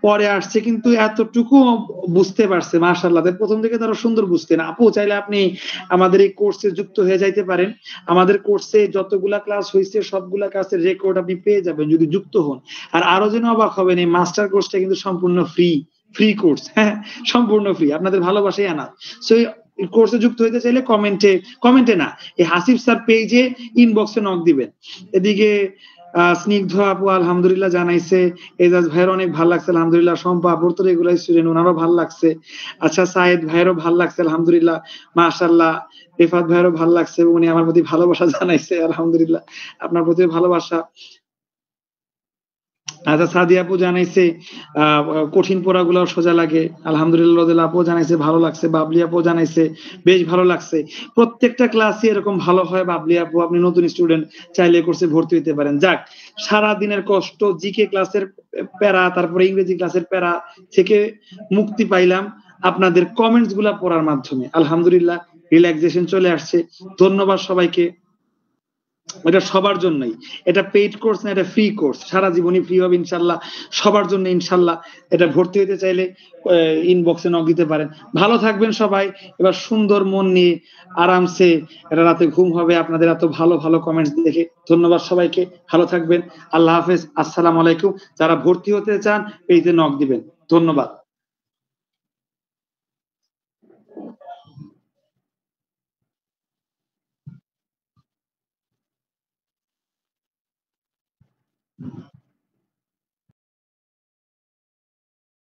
পরে আসছে কিন্তু এতটুকু বুঝতে পারছে, মাশাআল্লাহ। প্রথম থেকে তারা সুন্দর বুঝতেন। আপু চাইলে আপনি আমাদের এই কোর্সে যুক্ত হয়ে যাইতে পারেন। আমাদের কোর্সে যতগুলা ক্লাস হয়েছে সবগুলা ক্লাসের রেকর্ড আপনি পেয়ে যাবেন যদি যুক্ত হন। আর আরো যেন অবাক হবেন, এই মাস্টার কোর্সটা কিন্তু সম্পূর্ণ ফ্রি, ফ্রি কোর্স, হ্যাঁ সম্পূর্ণ ফ্রি, আপনাদের ভালোবাসাই আনা। সো কোর্সে যুক্ত হইতে চাইলে কমেন্টে না, এই হাসিব স্যার পেজে ইনবক্সে নক দিবেন। এদিকে স্নিগ্ধ আপু আলহামদুলিল্লাহ জানাইছে, এজাজ ভাইয়ের অনেক ভালো লাগছে আলহামদুলিল্লাহ, শম্পা আপুর তো রেগুলার স্টুডেন্ট, ওনারও ভালো লাগছে। আচ্ছা, সাইদ ভাইয়েরও ভালো লাগছে আলহামদুলিল্লাহ, মাশাআল্লাহ। রিফাত ভাইয়েরও ভালো লাগছে, উনি আমার প্রতি ভালোবাসা জানাইছে, আলহামদুলিল্লাহ, আপনার প্রতি ভালোবাসা। আচ্ছা, সাদিয়া আপু জানাইছে কঠিন পড়াগুলো সোজা লাগে, আলহামদুলিল্লাহ। রোদেলা আপু জানাইছে ভালো লাগছে, বাবলি আপু জানাইছে বেশ ভালো লাগছে। প্রত্যেকটা ক্লাসই এরকম ভালো হয়। বাবলি আপু, আপনি নতুন স্টুডেন্ট, চাইলে কোর্সে ভর্তি হতে পারেন। যাক, সারা দিনের কষ্ট, জিকে ক্লাসের প্যারা, তারপরে ইংরেজি ক্লাসের প্যারা থেকে মুক্তি পাইলাম আপনাদের কমেন্টস গুলা পড়ার মাধ্যমে, আলহামদুলিল্লাহ। রিল্যাক্সেশন চলে আসছে। ধন্যবাদ সবাইকে। এটা সবার জন্যই, এটা পেইড কোর্স না, এটা ফ্রি কোর্স, সারা জীবনই ফ্রি হবে ইনশাল্লাহ, সবার জন্য ইনশাল্লাহ। এটা ভর্তি হতে চাইলে ইনবক্সে নক দিতে পারেন। ভালো থাকবেন সবাই, এবার সুন্দর মন নিয়ে আরামসে এটা রাতে ঘুম হবে আপনাদের এত ভালো ভালো কমেন্টস দেখে। ধন্যবাদ সবাইকে, ভালো থাকবেন, আল্লাহ হাফেজ, আসসালামু আলাইকুম। যারা ভর্তি হতে চান পেজে নক দিবেন। ধন্যবাদ।